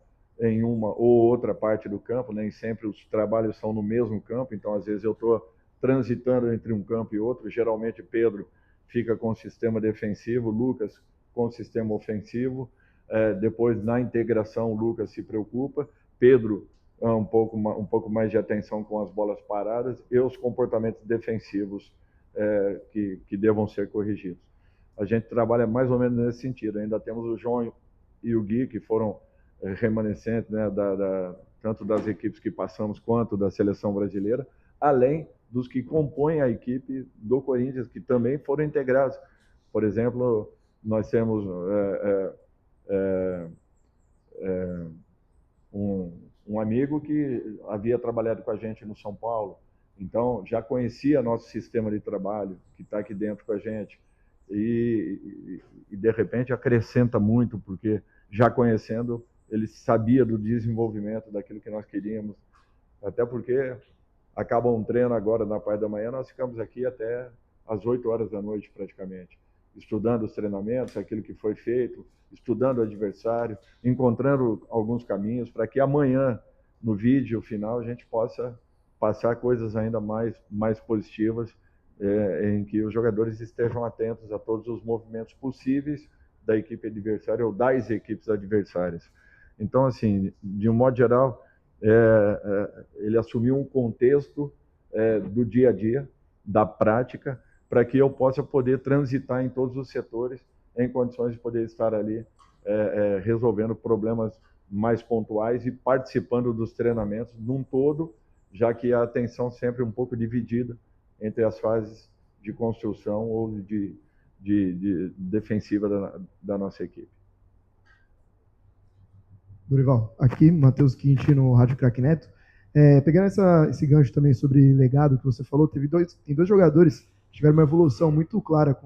em uma ou outra parte do campo, nem sempre os trabalhos são no mesmo campo, então às vezes eu estou transitando entre um campo e outro. Geralmente Pedro fica com o sistema defensivo, Lucas com o sistema ofensivo. Depois, na integração, o Lucas se preocupa, Pedro um pouco mais de atenção com as bolas paradas e os comportamentos defensivos que devam ser corrigidos. A gente trabalha mais ou menos nesse sentido. Ainda temos o João e o Gui, que foram remanescentes, né, tanto das equipes que passamos quanto da seleção brasileira, além dos que compõem a equipe do Corinthians, que também foram integrados. Por exemplo, nós temos um amigo que havia trabalhado com a gente no São Paulo, então já conhecia nosso sistema de trabalho, que está aqui dentro com a gente, e de repente acrescenta muito, porque já conhecendo, ele sabia do desenvolvimento daquilo que nós queríamos, até porque acaba um treino agora na parte da manhã, nós ficamos aqui até às 8 horas da noite praticamente, estudando os treinamentos, aquilo que foi feito, estudando o adversário, encontrando alguns caminhos para que amanhã, no vídeo final, a gente possa passar coisas ainda mais positivas, em que os jogadores estejam atentos a todos os movimentos possíveis da equipe adversária ou das equipes adversárias. Então, assim, de um modo geral, ele assumiu um contexto do dia a dia, da prática, para que eu possa poder transitar em todos os setores em condições de poder estar ali resolvendo problemas mais pontuais e participando dos treinamentos num todo, já que a atenção sempre um pouco dividida entre as fases de construção ou de defensiva da nossa equipe. Dorival, aqui, Matheus Quintino, Rádio Craque Neto. Pegando esse gancho também sobre legado que você falou, tem dois jogadores que tiveram uma evolução muito clara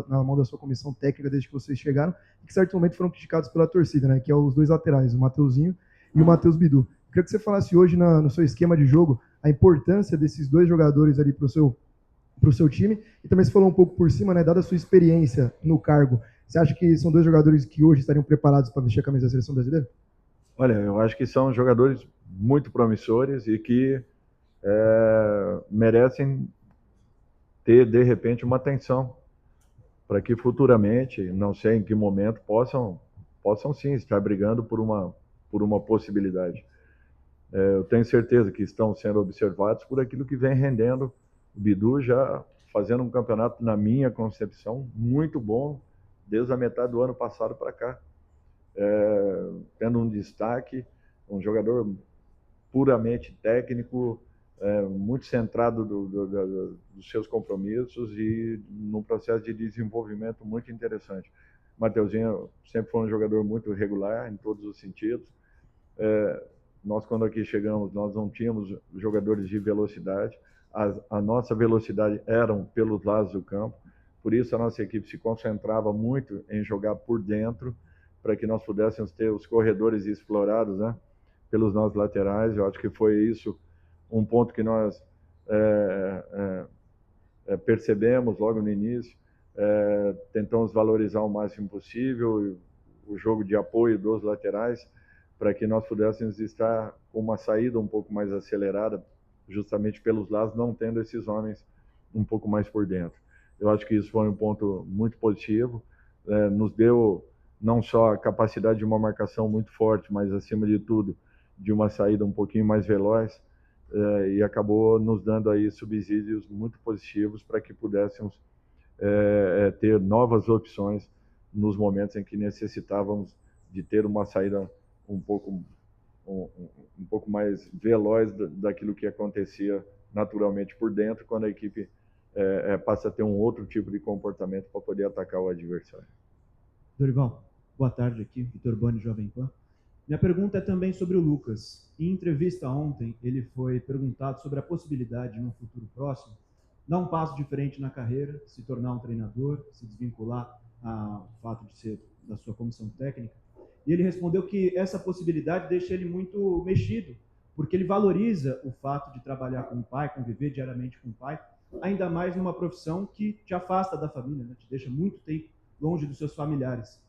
na mão da sua comissão técnica desde que vocês chegaram, e que em certo momento foram criticados pela torcida, né? Que é os dois laterais, o Mateuzinho e o Matheus Bidu. Eu queria que você falasse hoje no seu esquema de jogo a importância desses dois jogadores ali para o seu time, e também você falou um pouco por cima, né? Dada a sua experiência no cargo, você acha que são dois jogadores que hoje estariam preparados para vestir a camisa da seleção brasileira? Olha, eu acho que são jogadores muito promissores e que merecem ter, de repente, uma atenção para que futuramente, não sei em que momento, possam sim estar brigando por uma possibilidade. Eu tenho certeza que estão sendo observados por aquilo que vem rendendo o Bidu, já fazendo um campeonato, na minha concepção, muito bom, desde a metade do ano passado para cá. Tendo um destaque, um jogador puramente técnico, muito centrado dos seus compromissos e num processo de desenvolvimento muito interessante. Mateuzinho sempre foi um jogador muito regular em todos os sentidos. Nós, quando aqui chegamos, nós não tínhamos jogadores de velocidade. A nossa velocidade eram pelos lados do campo, por isso a nossa equipe se concentrava muito em jogar por dentro, para que nós pudéssemos ter os corredores explorados, né, pelos nossos laterais. Eu acho que foi isso um ponto que nós percebemos logo no início. Tentamos valorizar o máximo possível o jogo de apoio dos laterais, para que nós pudéssemos estar com uma saída um pouco mais acelerada, justamente pelos lados, não tendo esses homens um pouco mais por dentro. Eu acho que isso foi um ponto muito positivo, nos deu não só a capacidade de uma marcação muito forte, mas, acima de tudo, de uma saída um pouquinho mais veloz, e acabou nos dando aí subsídios muito positivos para que pudéssemos ter novas opções nos momentos em que necessitávamos de ter uma saída um pouco mais veloz daquilo que acontecia naturalmente por dentro, quando a equipe passa a ter um outro tipo de comportamento para poder atacar o adversário. Dorival, boa tarde aqui, Vitor Boni, Jovem Pan. Minha pergunta é também sobre o Lucas. Em entrevista ontem, ele foi perguntado sobre a possibilidade de, num futuro próximo, dar um passo diferente na carreira, se tornar um treinador, se desvincular ao fato de ser da sua comissão técnica. E ele respondeu que essa possibilidade deixa ele muito mexido, porque ele valoriza o fato de trabalhar com o pai, conviver diariamente com o pai, ainda mais numa profissão que te afasta da família, né? Te deixa muito tempo longe dos seus familiares.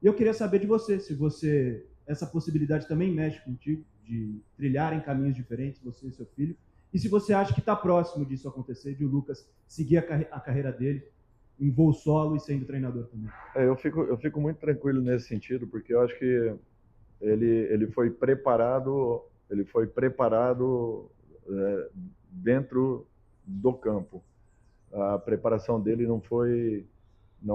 E eu queria saber de você, se essa possibilidade também mexe contigo, de trilharem caminhos diferentes, você e seu filho, e se você acha que está próximo disso acontecer, de o Lucas seguir a carreira dele em voo solo e sendo treinador também. Eu fico muito tranquilo nesse sentido, porque eu acho que ele foi preparado dentro do campo. A preparação dele não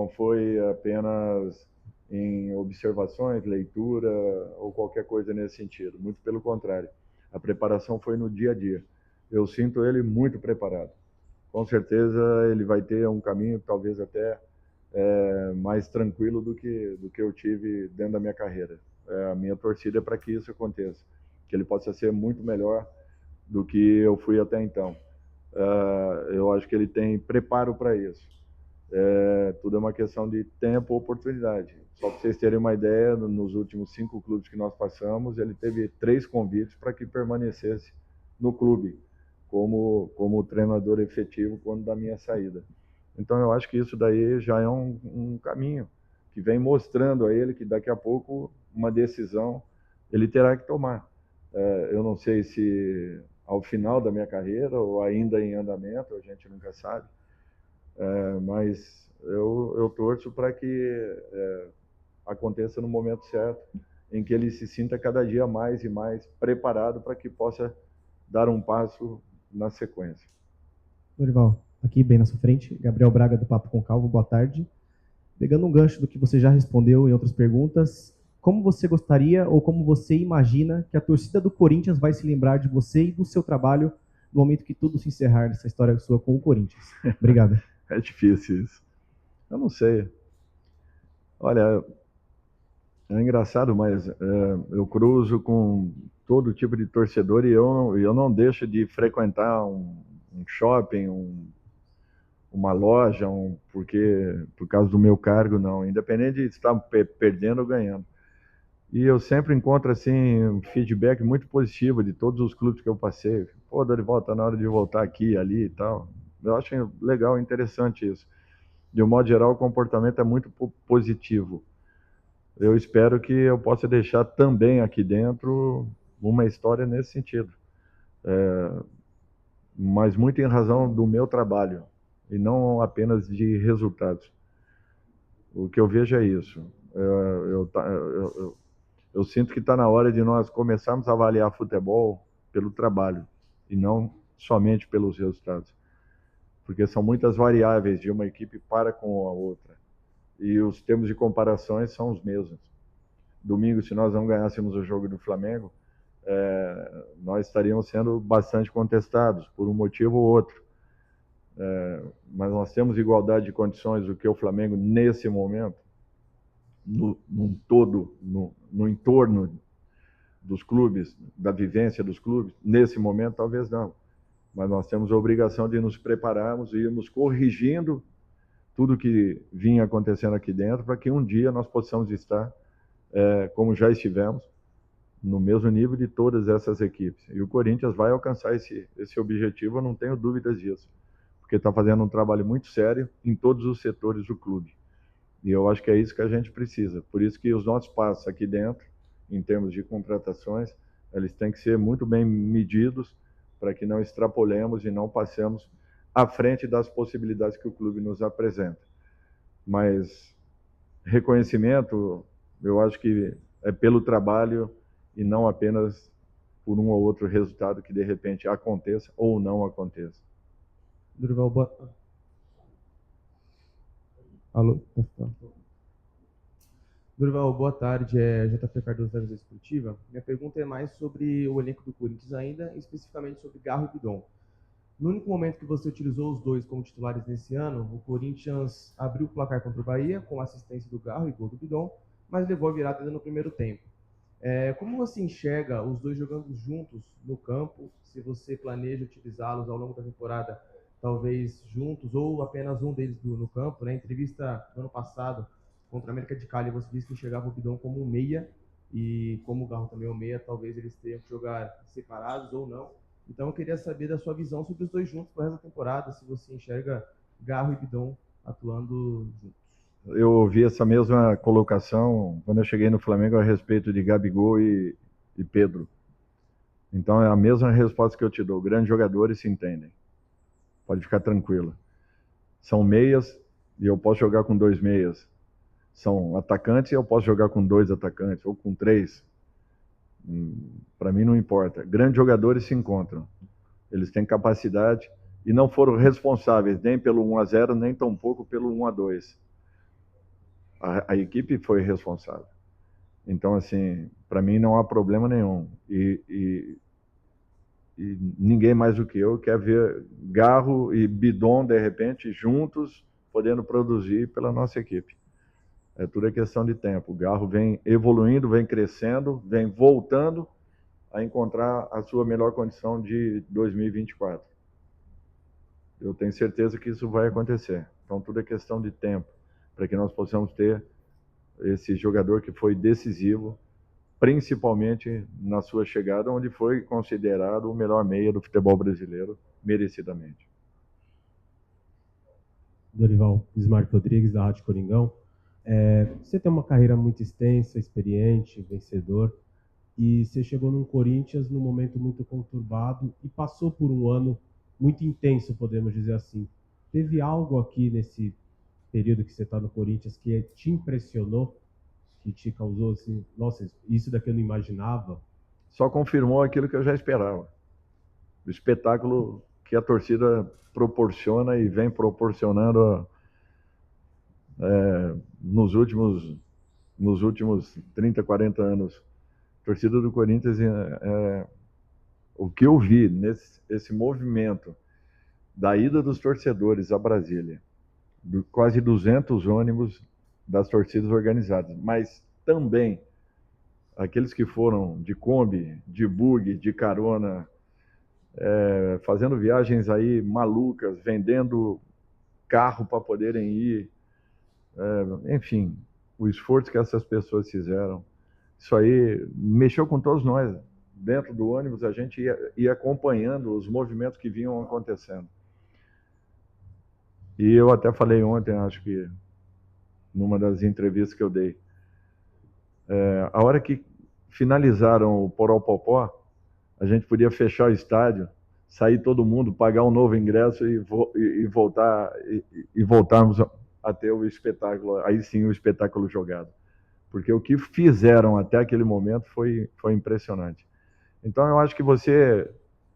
foi apenas em observações, leitura ou qualquer coisa nesse sentido. Muito pelo contrário. A preparação foi no dia a dia. Eu sinto ele muito preparado. Com certeza ele vai ter um caminho talvez até mais tranquilo do que eu tive dentro da minha carreira. A minha torcida é para que isso aconteça, que ele possa ser muito melhor do que eu fui até então. Eu acho que ele tem preparo para isso. Tudo é uma questão de tempo e oportunidade. Só para vocês terem uma ideia, nos últimos 5 clubes que nós passamos, ele teve 3 convites para que permanecesse no clube, como treinador efetivo quando da minha saída. Então eu acho que isso daí já é um caminho que vem mostrando a ele que daqui a pouco uma decisão ele terá que tomar. Eu não sei se ao final da minha carreira ou ainda em andamento, a gente nunca sabe, mas eu torço para que aconteça no momento certo, em que ele se sinta cada dia mais e mais preparado para que possa dar um passo na sequência. Dorival, aqui bem na sua frente, Gabriel Braga do Papo com Calvo, boa tarde. Pegando um gancho do que você já respondeu em outras perguntas, como você gostaria ou como você imagina que a torcida do Corinthians vai se lembrar de você e do seu trabalho no momento que tudo se encerrar nessa história sua com o Corinthians? Obrigado. É difícil isso. Eu não sei. Olha, é engraçado, mas eu cruzo com todo tipo de torcedor e eu não deixo de frequentar um shopping, uma loja, porque por causa do meu cargo, não. Independente de estar perdendo ou ganhando. E eu sempre encontro assim um feedback muito positivo de todos os clubes que eu passei. Pô, Dorival, tá na hora de voltar aqui, ali e tal. Eu acho legal, interessante isso. De um modo geral, o comportamento é muito positivo. Eu espero que eu possa deixar também aqui dentro uma história nesse sentido. Mas muito em razão do meu trabalho e não apenas de resultados. O que eu vejo é isso. Eu sinto que está na hora de nós começarmos a avaliar futebol pelo trabalho e não somente pelos resultados. Porque são muitas variáveis de uma equipe para com a outra. E os termos de comparações são os mesmos. Domingo, se nós não ganhássemos o jogo do Flamengo, nós estaríamos sendo bastante contestados por um motivo ou outro. Mas nós temos igualdade de condições do que o Flamengo nesse momento, no entorno dos clubes, da vivência dos clubes, nesse momento talvez não. Mas nós temos a obrigação de nos prepararmos e irmos corrigindo tudo que vinha acontecendo aqui dentro, para que um dia nós possamos estar, como já estivemos, no mesmo nível de todas essas equipes. E o Corinthians vai alcançar esse objetivo, eu não tenho dúvidas disso, porque está fazendo um trabalho muito sério em todos os setores do clube. E eu acho que é isso que a gente precisa. Por isso que os nossos passos aqui dentro, em termos de contratações, eles têm que ser muito bem medidos para que não extrapolemos e não passemos à frente das possibilidades que o clube nos apresenta. Mas reconhecimento, eu acho que é pelo trabalho e não apenas por um ou outro resultado que de repente aconteça ou não aconteça. Dorival, boa... Alô? Dorival, boa tarde. JP Cardoso da Visão Esportiva. Minha pergunta é mais sobre o elenco do Corinthians ainda, especificamente sobre Garro e Bidon. No único momento que você utilizou os dois como titulares nesse ano, o Corinthians abriu o placar contra o Bahia, com assistência do Garro e gol do Bidon, mas levou a virada ainda no primeiro tempo. Como você enxerga os dois jogando juntos no campo? Se você planeja utilizá-los ao longo da temporada, talvez juntos, ou apenas um deles no campo, né? Em entrevista do ano passado contra a América de Cali, você disse que enxergava o Bidon como um meia, e como o Garro também é um meia, talvez eles tenham que jogar separados ou não. Então eu queria saber da sua visão sobre os dois juntos para essa temporada, se você enxerga Garro e Bidon atuando juntos. Eu ouvi essa mesma colocação quando eu cheguei no Flamengo a respeito de Gabigol e Pedro. Então é a mesma resposta que eu te dou. Grandes jogadores se entendem. Pode ficar tranquilo. São meias e eu posso jogar com dois meias. São atacantes e eu posso jogar com dois atacantes ou com três. Para mim não importa. Grandes jogadores se encontram. Eles têm capacidade e não foram responsáveis nem pelo 1-0, nem tampouco pelo 1-2. A equipe foi responsável. Então, assim, para mim não há problema nenhum. E ninguém mais do que eu quer ver Garro e Bidon, de repente, juntos, podendo produzir pela nossa equipe. Tudo é questão de tempo. O Garro vem evoluindo, vem crescendo, vem voltando a encontrar a sua melhor condição de 2024. Eu tenho certeza que isso vai acontecer. Então, tudo é questão de tempo, para que nós possamos ter esse jogador que foi decisivo, principalmente na sua chegada, onde foi considerado o melhor meia do futebol brasileiro, merecidamente. Dorival, Bismarck Rodrigues, da Rádio Coringão. Você tem uma carreira muito extensa, experiente, vencedor, e você chegou no Corinthians num momento muito conturbado e passou por um ano muito intenso, podemos dizer assim. Teve algo aqui nesse período que você está no Corinthians que te impressionou, que te causou assim, nossa, isso daqui eu não imaginava? Só confirmou aquilo que eu já esperava. O espetáculo que a torcida proporciona e vem proporcionando nos últimos nos últimos 30, 40 anos. A torcida do Corinthians, o que eu vi nesse movimento da ida dos torcedores a Brasília, quase 200 ônibus das torcidas organizadas, mas também aqueles que foram de Kombi, de bug, de carona, fazendo viagens aí malucas, vendendo carro para poderem ir, enfim, o esforço que essas pessoas fizeram, isso aí mexeu com todos nós. Dentro do ônibus a gente ia acompanhando os movimentos que vinham acontecendo. E eu até falei ontem, acho que numa das entrevistas que eu dei, a hora que finalizaram o Poropopó, a gente podia fechar o estádio, sair todo mundo, pagar um novo ingresso e voltarmos a ter o espetáculo, aí sim o espetáculo jogado. Porque o que fizeram até aquele momento foi impressionante. Então eu acho que você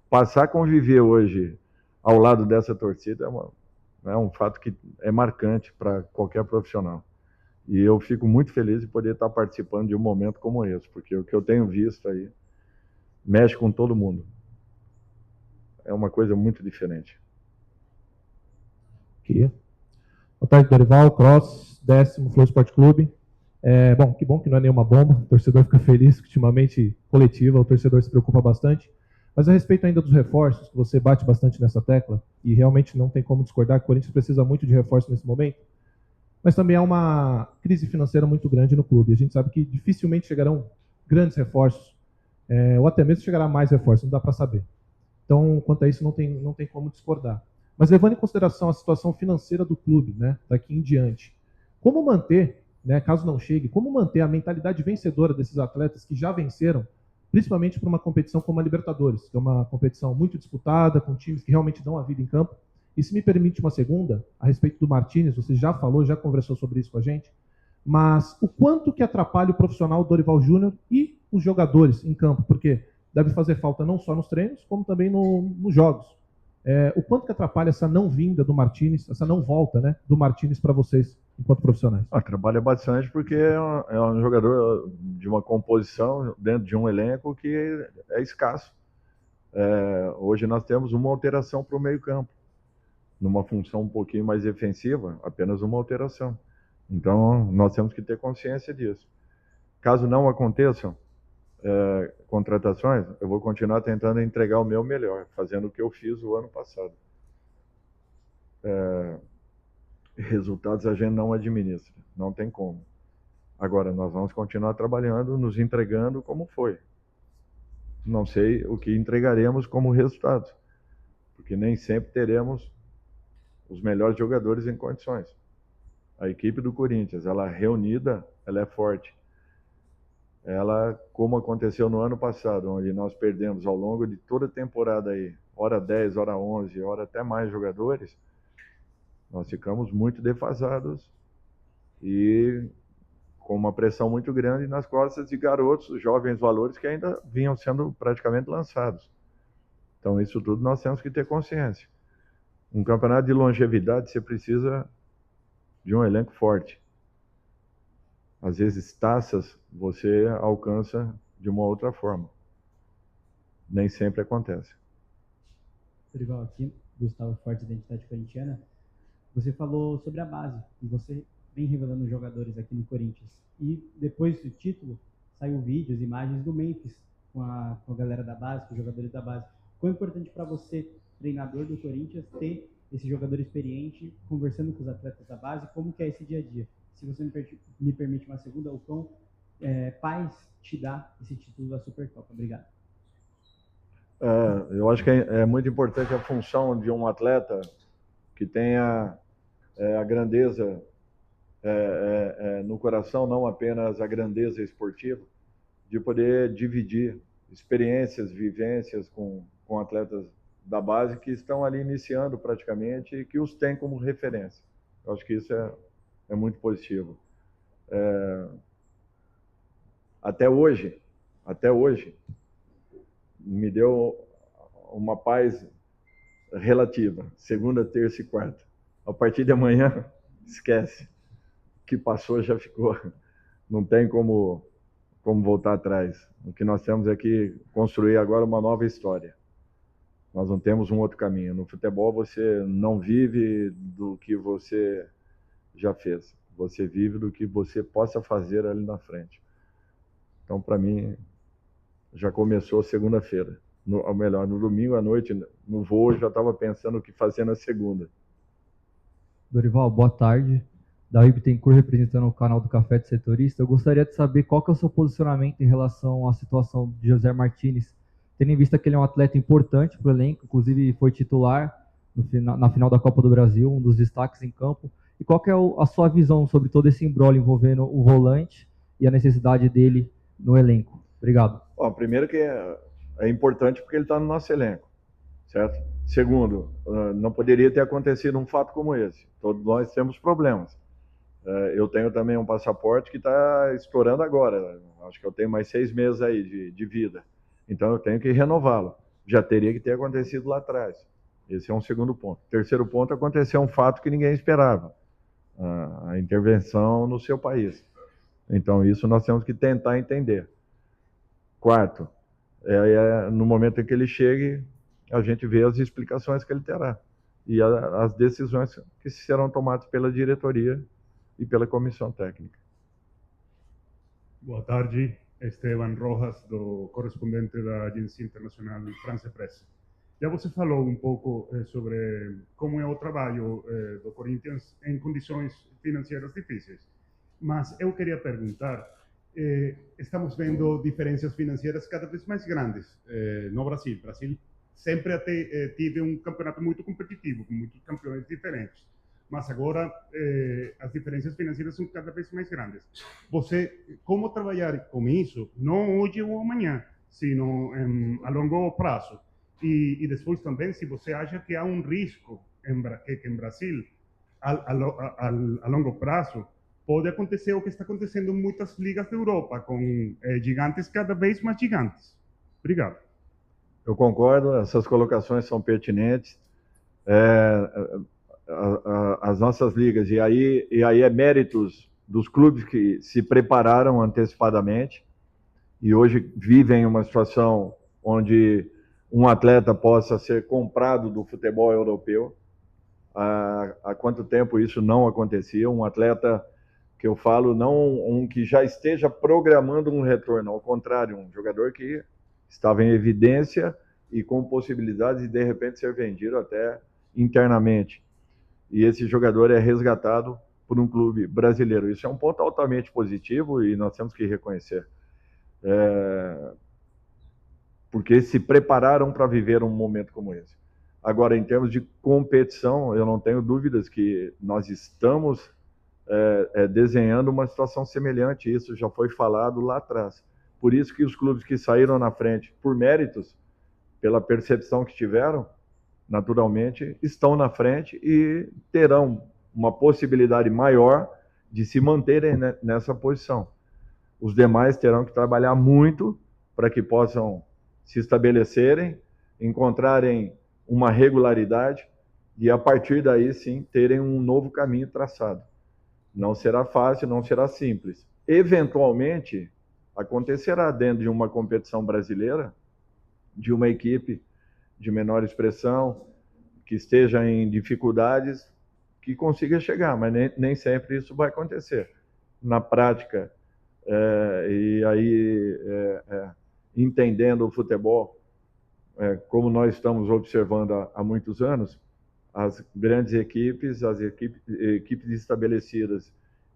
passar a conviver hoje ao lado dessa torcida é um fato que é marcante para qualquer profissional. E eu fico muito feliz de poder estar participando de um momento como esse, porque o que eu tenho visto aí mexe com todo mundo. É uma coisa muito diferente. Aqui. Boa tarde, Dorival, Cross, 10º Flow Esporte Clube. Que bom que não é nenhuma bomba, o torcedor fica feliz, que ultimamente coletiva, o torcedor se preocupa bastante. Mas a respeito ainda dos reforços, que você bate bastante nessa tecla, e realmente não tem como discordar que o Corinthians precisa muito de reforço nesse momento, mas também há uma crise financeira muito grande no clube. A gente sabe que dificilmente chegarão grandes reforços, ou até mesmo chegará mais reforços, não dá para saber. Então, quanto a isso, não tem como discordar. Mas levando em consideração a situação financeira do clube, né, daqui em diante, como manter, né, caso não chegue, como manter a mentalidade vencedora desses atletas que já venceram, principalmente para uma competição como a Libertadores, que é uma competição muito disputada, com times que realmente dão a vida em campo. E se me permite uma segunda, a respeito do Martínez, você já falou, já conversou sobre isso com a gente, mas o quanto que atrapalha o profissional Dorival Júnior e os jogadores em campo, porque deve fazer falta não só nos treinos, como também nos jogos. O quanto que atrapalha essa não vinda do Martínez, essa não volta, né, do Martínez para vocês, enquanto profissionais? Trabalha bastante porque é um jogador de uma composição dentro de um elenco que é escasso. Hoje nós temos uma alteração para o meio-campo, numa função um pouquinho mais defensiva, apenas uma alteração. Então nós temos que ter consciência disso. Caso não aconteçam contratações, eu vou continuar tentando entregar o meu melhor, fazendo o que eu fiz o ano passado. Resultados a gente não administra, não tem como. Agora, nós vamos continuar trabalhando, nos entregando como foi. Não sei o que entregaremos como resultado, porque nem sempre teremos os melhores jogadores em condições. A equipe do Corinthians, ela reunida, ela é forte. Ela, como aconteceu no ano passado, onde nós perdemos ao longo de toda a temporada aí, hora 10, hora 11, hora até mais jogadores, nós ficamos muito defasados e com uma pressão muito grande nas costas de garotos, jovens valores que ainda vinham sendo praticamente lançados. Então isso tudo nós temos que ter consciência. Um campeonato de longevidade, você precisa de um elenco forte. Às vezes taças você alcança de uma outra forma. Nem sempre acontece. Dorival, aqui, Gustavo Forte, Identidade Corintiana. Você falou sobre a base, e você vem revelando jogadores aqui no Corinthians. E depois do título, saiu vídeos, imagens do Memphis com a galera da base, com os jogadores da base. Quão importante para você, treinador do Corinthians, ter esse jogador experiente conversando com os atletas da base? Como que é esse dia a dia? Se você me permite uma segunda, o quão paz te dá esse título da Supercopa? Obrigado. Eu acho que é muito importante a função de um atleta que tenha a grandeza no coração, não apenas a grandeza esportiva, de poder dividir experiências, vivências com atletas da base que estão ali iniciando praticamente e que os têm como referência. Eu acho que isso é muito positivo. Até hoje, me deu uma paz relativa, segunda, terça e quarta. A partir de amanhã, esquece. O que passou já ficou. não tem como voltar atrás. O que nós temos é que construir agora uma nova história. Nós não temos um outro caminho. No futebol você não vive do que você já fez. Você vive do que você possa fazer ali na frente. Então, para mim, já começou segunda-feira. Ou melhor, no domingo à noite, no voo, eu já estava pensando o que fazer na segunda. Dorival, boa tarde. Daí Bittencourt representando o canal do Café de Setorista. Eu gostaria de saber qual que é o seu posicionamento em relação à situação de José Martínez, tendo em vista que ele é um atleta importante para o elenco, inclusive foi titular na final da Copa do Brasil, um dos destaques em campo. E qual que é a sua visão sobre todo esse imbróglio envolvendo o volante e a necessidade dele no elenco? Obrigado. Bom, primeiro que é importante porque ele está no nosso elenco, certo? Segundo, não poderia ter acontecido um fato como esse. Todos nós temos problemas. Eu tenho também um passaporte que está estourando agora. Acho que eu tenho mais 6 meses aí de vida. Então eu tenho que renová-lo. Já teria que ter acontecido lá atrás. Esse é um segundo ponto. Terceiro ponto, aconteceu um fato que ninguém esperava. A intervenção no seu país. Então isso nós temos que tentar entender. Quarto, no momento em que ele chegue, a gente vê as explicações que ele terá. E as decisões que serão tomadas pela diretoria e pela comissão técnica. Boa tarde, Esteban Rojas, correspondente da Agência Internacional France Presse. Já você falou um pouco sobre como é o trabalho do Corinthians em condições financeiras difíceis, mas eu queria perguntar, estamos vendo diferenças financeiras cada vez mais grandes no Brasil. O Brasil sempre teve um campeonato muito competitivo, com muitos campeões diferentes. Mas agora as diferenças financeiras são cada vez mais grandes. Você, como trabalhar com isso, não hoje ou amanhã, sino a longo prazo? E depois também, se você acha que há um risco que em Brasil, a longo prazo, pode acontecer o que está acontecendo em muitas ligas da Europa, com gigantes cada vez mais gigantes. Obrigado. Eu concordo, essas colocações são pertinentes. As nossas ligas, e aí é méritos dos clubes que se prepararam antecipadamente e hoje vivem uma situação onde um atleta possa ser comprado do futebol europeu. Há quanto tempo isso não acontecia? Um atleta que eu falo, não um que já esteja programando um retorno, ao contrário, um jogador que estava em evidência e com possibilidades de repente ser vendido até internamente. E esse jogador é resgatado por um clube brasileiro. Isso é um ponto altamente positivo e nós temos que reconhecer. Porque se prepararam para viver um momento como esse. Agora, em termos de competição, eu não tenho dúvidas que nós estamos desenhando uma situação semelhante. Isso já foi falado lá atrás. Por isso que os clubes que saíram na frente, por méritos, pela percepção que tiveram, naturalmente, estão na frente e terão uma possibilidade maior de se manterem nessa posição. Os demais terão que trabalhar muito para que possam se estabelecerem, encontrarem uma regularidade e, a partir daí, sim, terem um novo caminho traçado. Não será fácil, não será simples. Eventualmente, acontecerá dentro de uma competição brasileira, de uma equipe de menor expressão, que esteja em dificuldades, que consiga chegar, mas nem sempre isso vai acontecer. Na prática, entendendo o futebol, como nós estamos observando há muitos anos, as grandes equipes, as equipes estabelecidas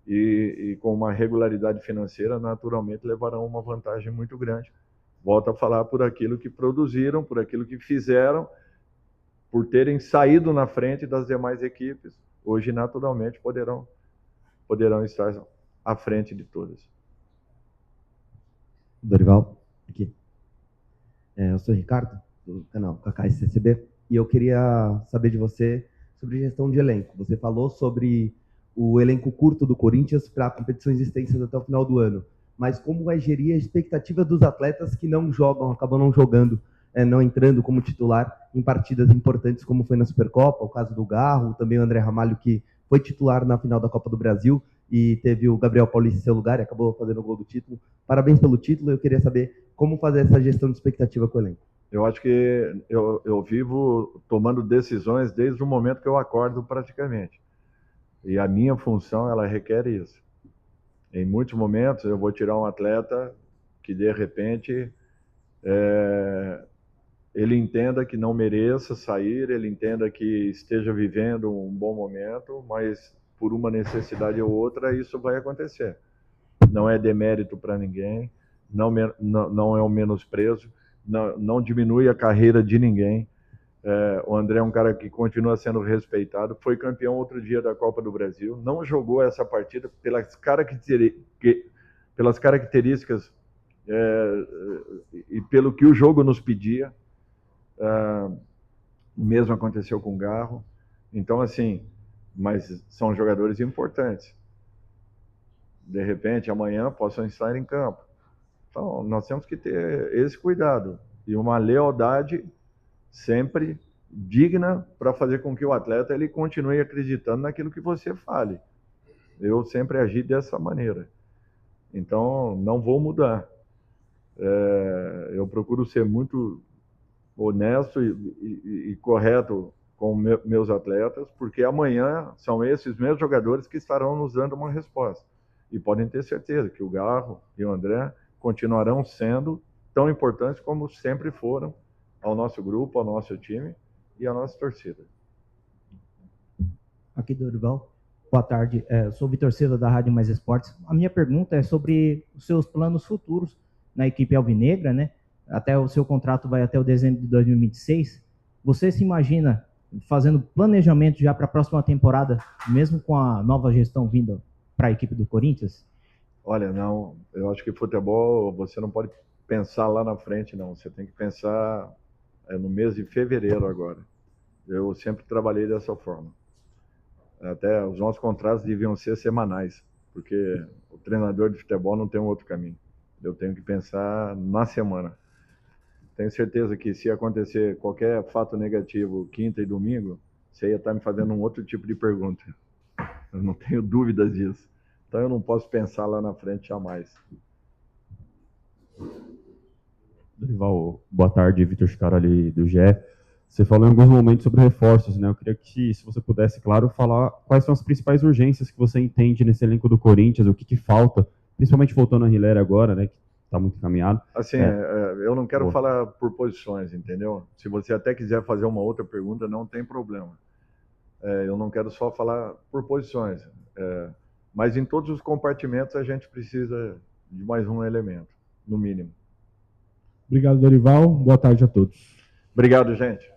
e com uma regularidade financeira, naturalmente levarão uma vantagem muito grande. Volto a falar por aquilo que produziram, por aquilo que fizeram, por terem saído na frente das demais equipes, hoje naturalmente poderão estar à frente de todas. Dorival, aqui. Eu sou o Ricardo, do canal KKSCB, e eu queria saber de você sobre gestão de elenco. Você falou sobre o elenco curto do Corinthians para competições extensas até o final do ano. Mas como vai gerir a expectativa dos atletas que não jogam, acabam não jogando, não entrando como titular em partidas importantes, como foi na Supercopa, o caso do Garro, também o André Ramalho, que foi titular na final da Copa do Brasil e teve o Gabriel Paulista em seu lugar e acabou fazendo o gol do título. Parabéns pelo título, eu queria saber como fazer essa gestão de expectativa com o elenco. Eu acho que eu vivo tomando decisões desde o momento que eu acordo praticamente. E a minha função, ela requer isso. Em muitos momentos eu vou tirar um atleta que de repente ele entenda que não mereça sair, ele entenda que esteja vivendo um bom momento, mas por uma necessidade ou outra isso vai acontecer. Não é demérito para ninguém, não é um menosprezo, não diminui a carreira de ninguém. O André é um cara que continua sendo respeitado, foi campeão outro dia da Copa do Brasil, não jogou essa partida pelas características e pelo que o jogo nos pedia. O mesmo aconteceu com o Garro. Então, assim, mas são jogadores importantes. De repente, amanhã possam estar em campo. Então, nós temos que ter esse cuidado e uma lealdade sempre digna para fazer com que o atleta ele continue acreditando naquilo que você fale. Eu sempre agi dessa maneira. Então, não vou mudar. Eu procuro ser muito honesto e correto com meus atletas, porque amanhã são esses mesmos jogadores que estarão nos dando uma resposta. E podem ter certeza que o Garro e o André continuarão sendo tão importantes como sempre foram ao nosso grupo, ao nosso time e à nossa torcida. Aqui do Dorival. Boa tarde, sou o Vitor Silva da Rádio Mais Esportes. A minha pergunta é sobre os seus planos futuros na equipe alvinegra, né? Até o seu contrato vai até o dezembro de 2026. Você se imagina fazendo planejamento já para a próxima temporada, mesmo com a nova gestão vindo para a equipe do Corinthians? Olha, não, eu acho que futebol você não pode pensar lá na frente, não. Você tem que pensar no mês de fevereiro agora. Eu sempre trabalhei dessa forma. Até os nossos contratos deviam ser semanais, porque o treinador de futebol não tem um outro caminho. Eu tenho que pensar na semana. Tenho certeza que se acontecer qualquer fato negativo quinta e domingo, você ia estar me fazendo um outro tipo de pergunta. Eu não tenho dúvidas disso. Então eu não posso pensar lá na frente jamais. Dorival, boa tarde, Vitor Scarali do GE. Você falou em alguns momentos sobre reforços, né? Eu queria que, se você pudesse, claro, falar quais são as principais urgências que você entende nesse elenco do Corinthians, o que falta, principalmente voltando a Hilera agora, né? Que está muito encaminhado. Assim, eu não quero falar por posições, entendeu? Se você até quiser fazer uma outra pergunta, não tem problema. Eu não quero só falar por posições. Mas em todos os compartimentos a gente precisa de mais um elemento, no mínimo. Obrigado, Dorival. Boa tarde a todos. Obrigado, gente.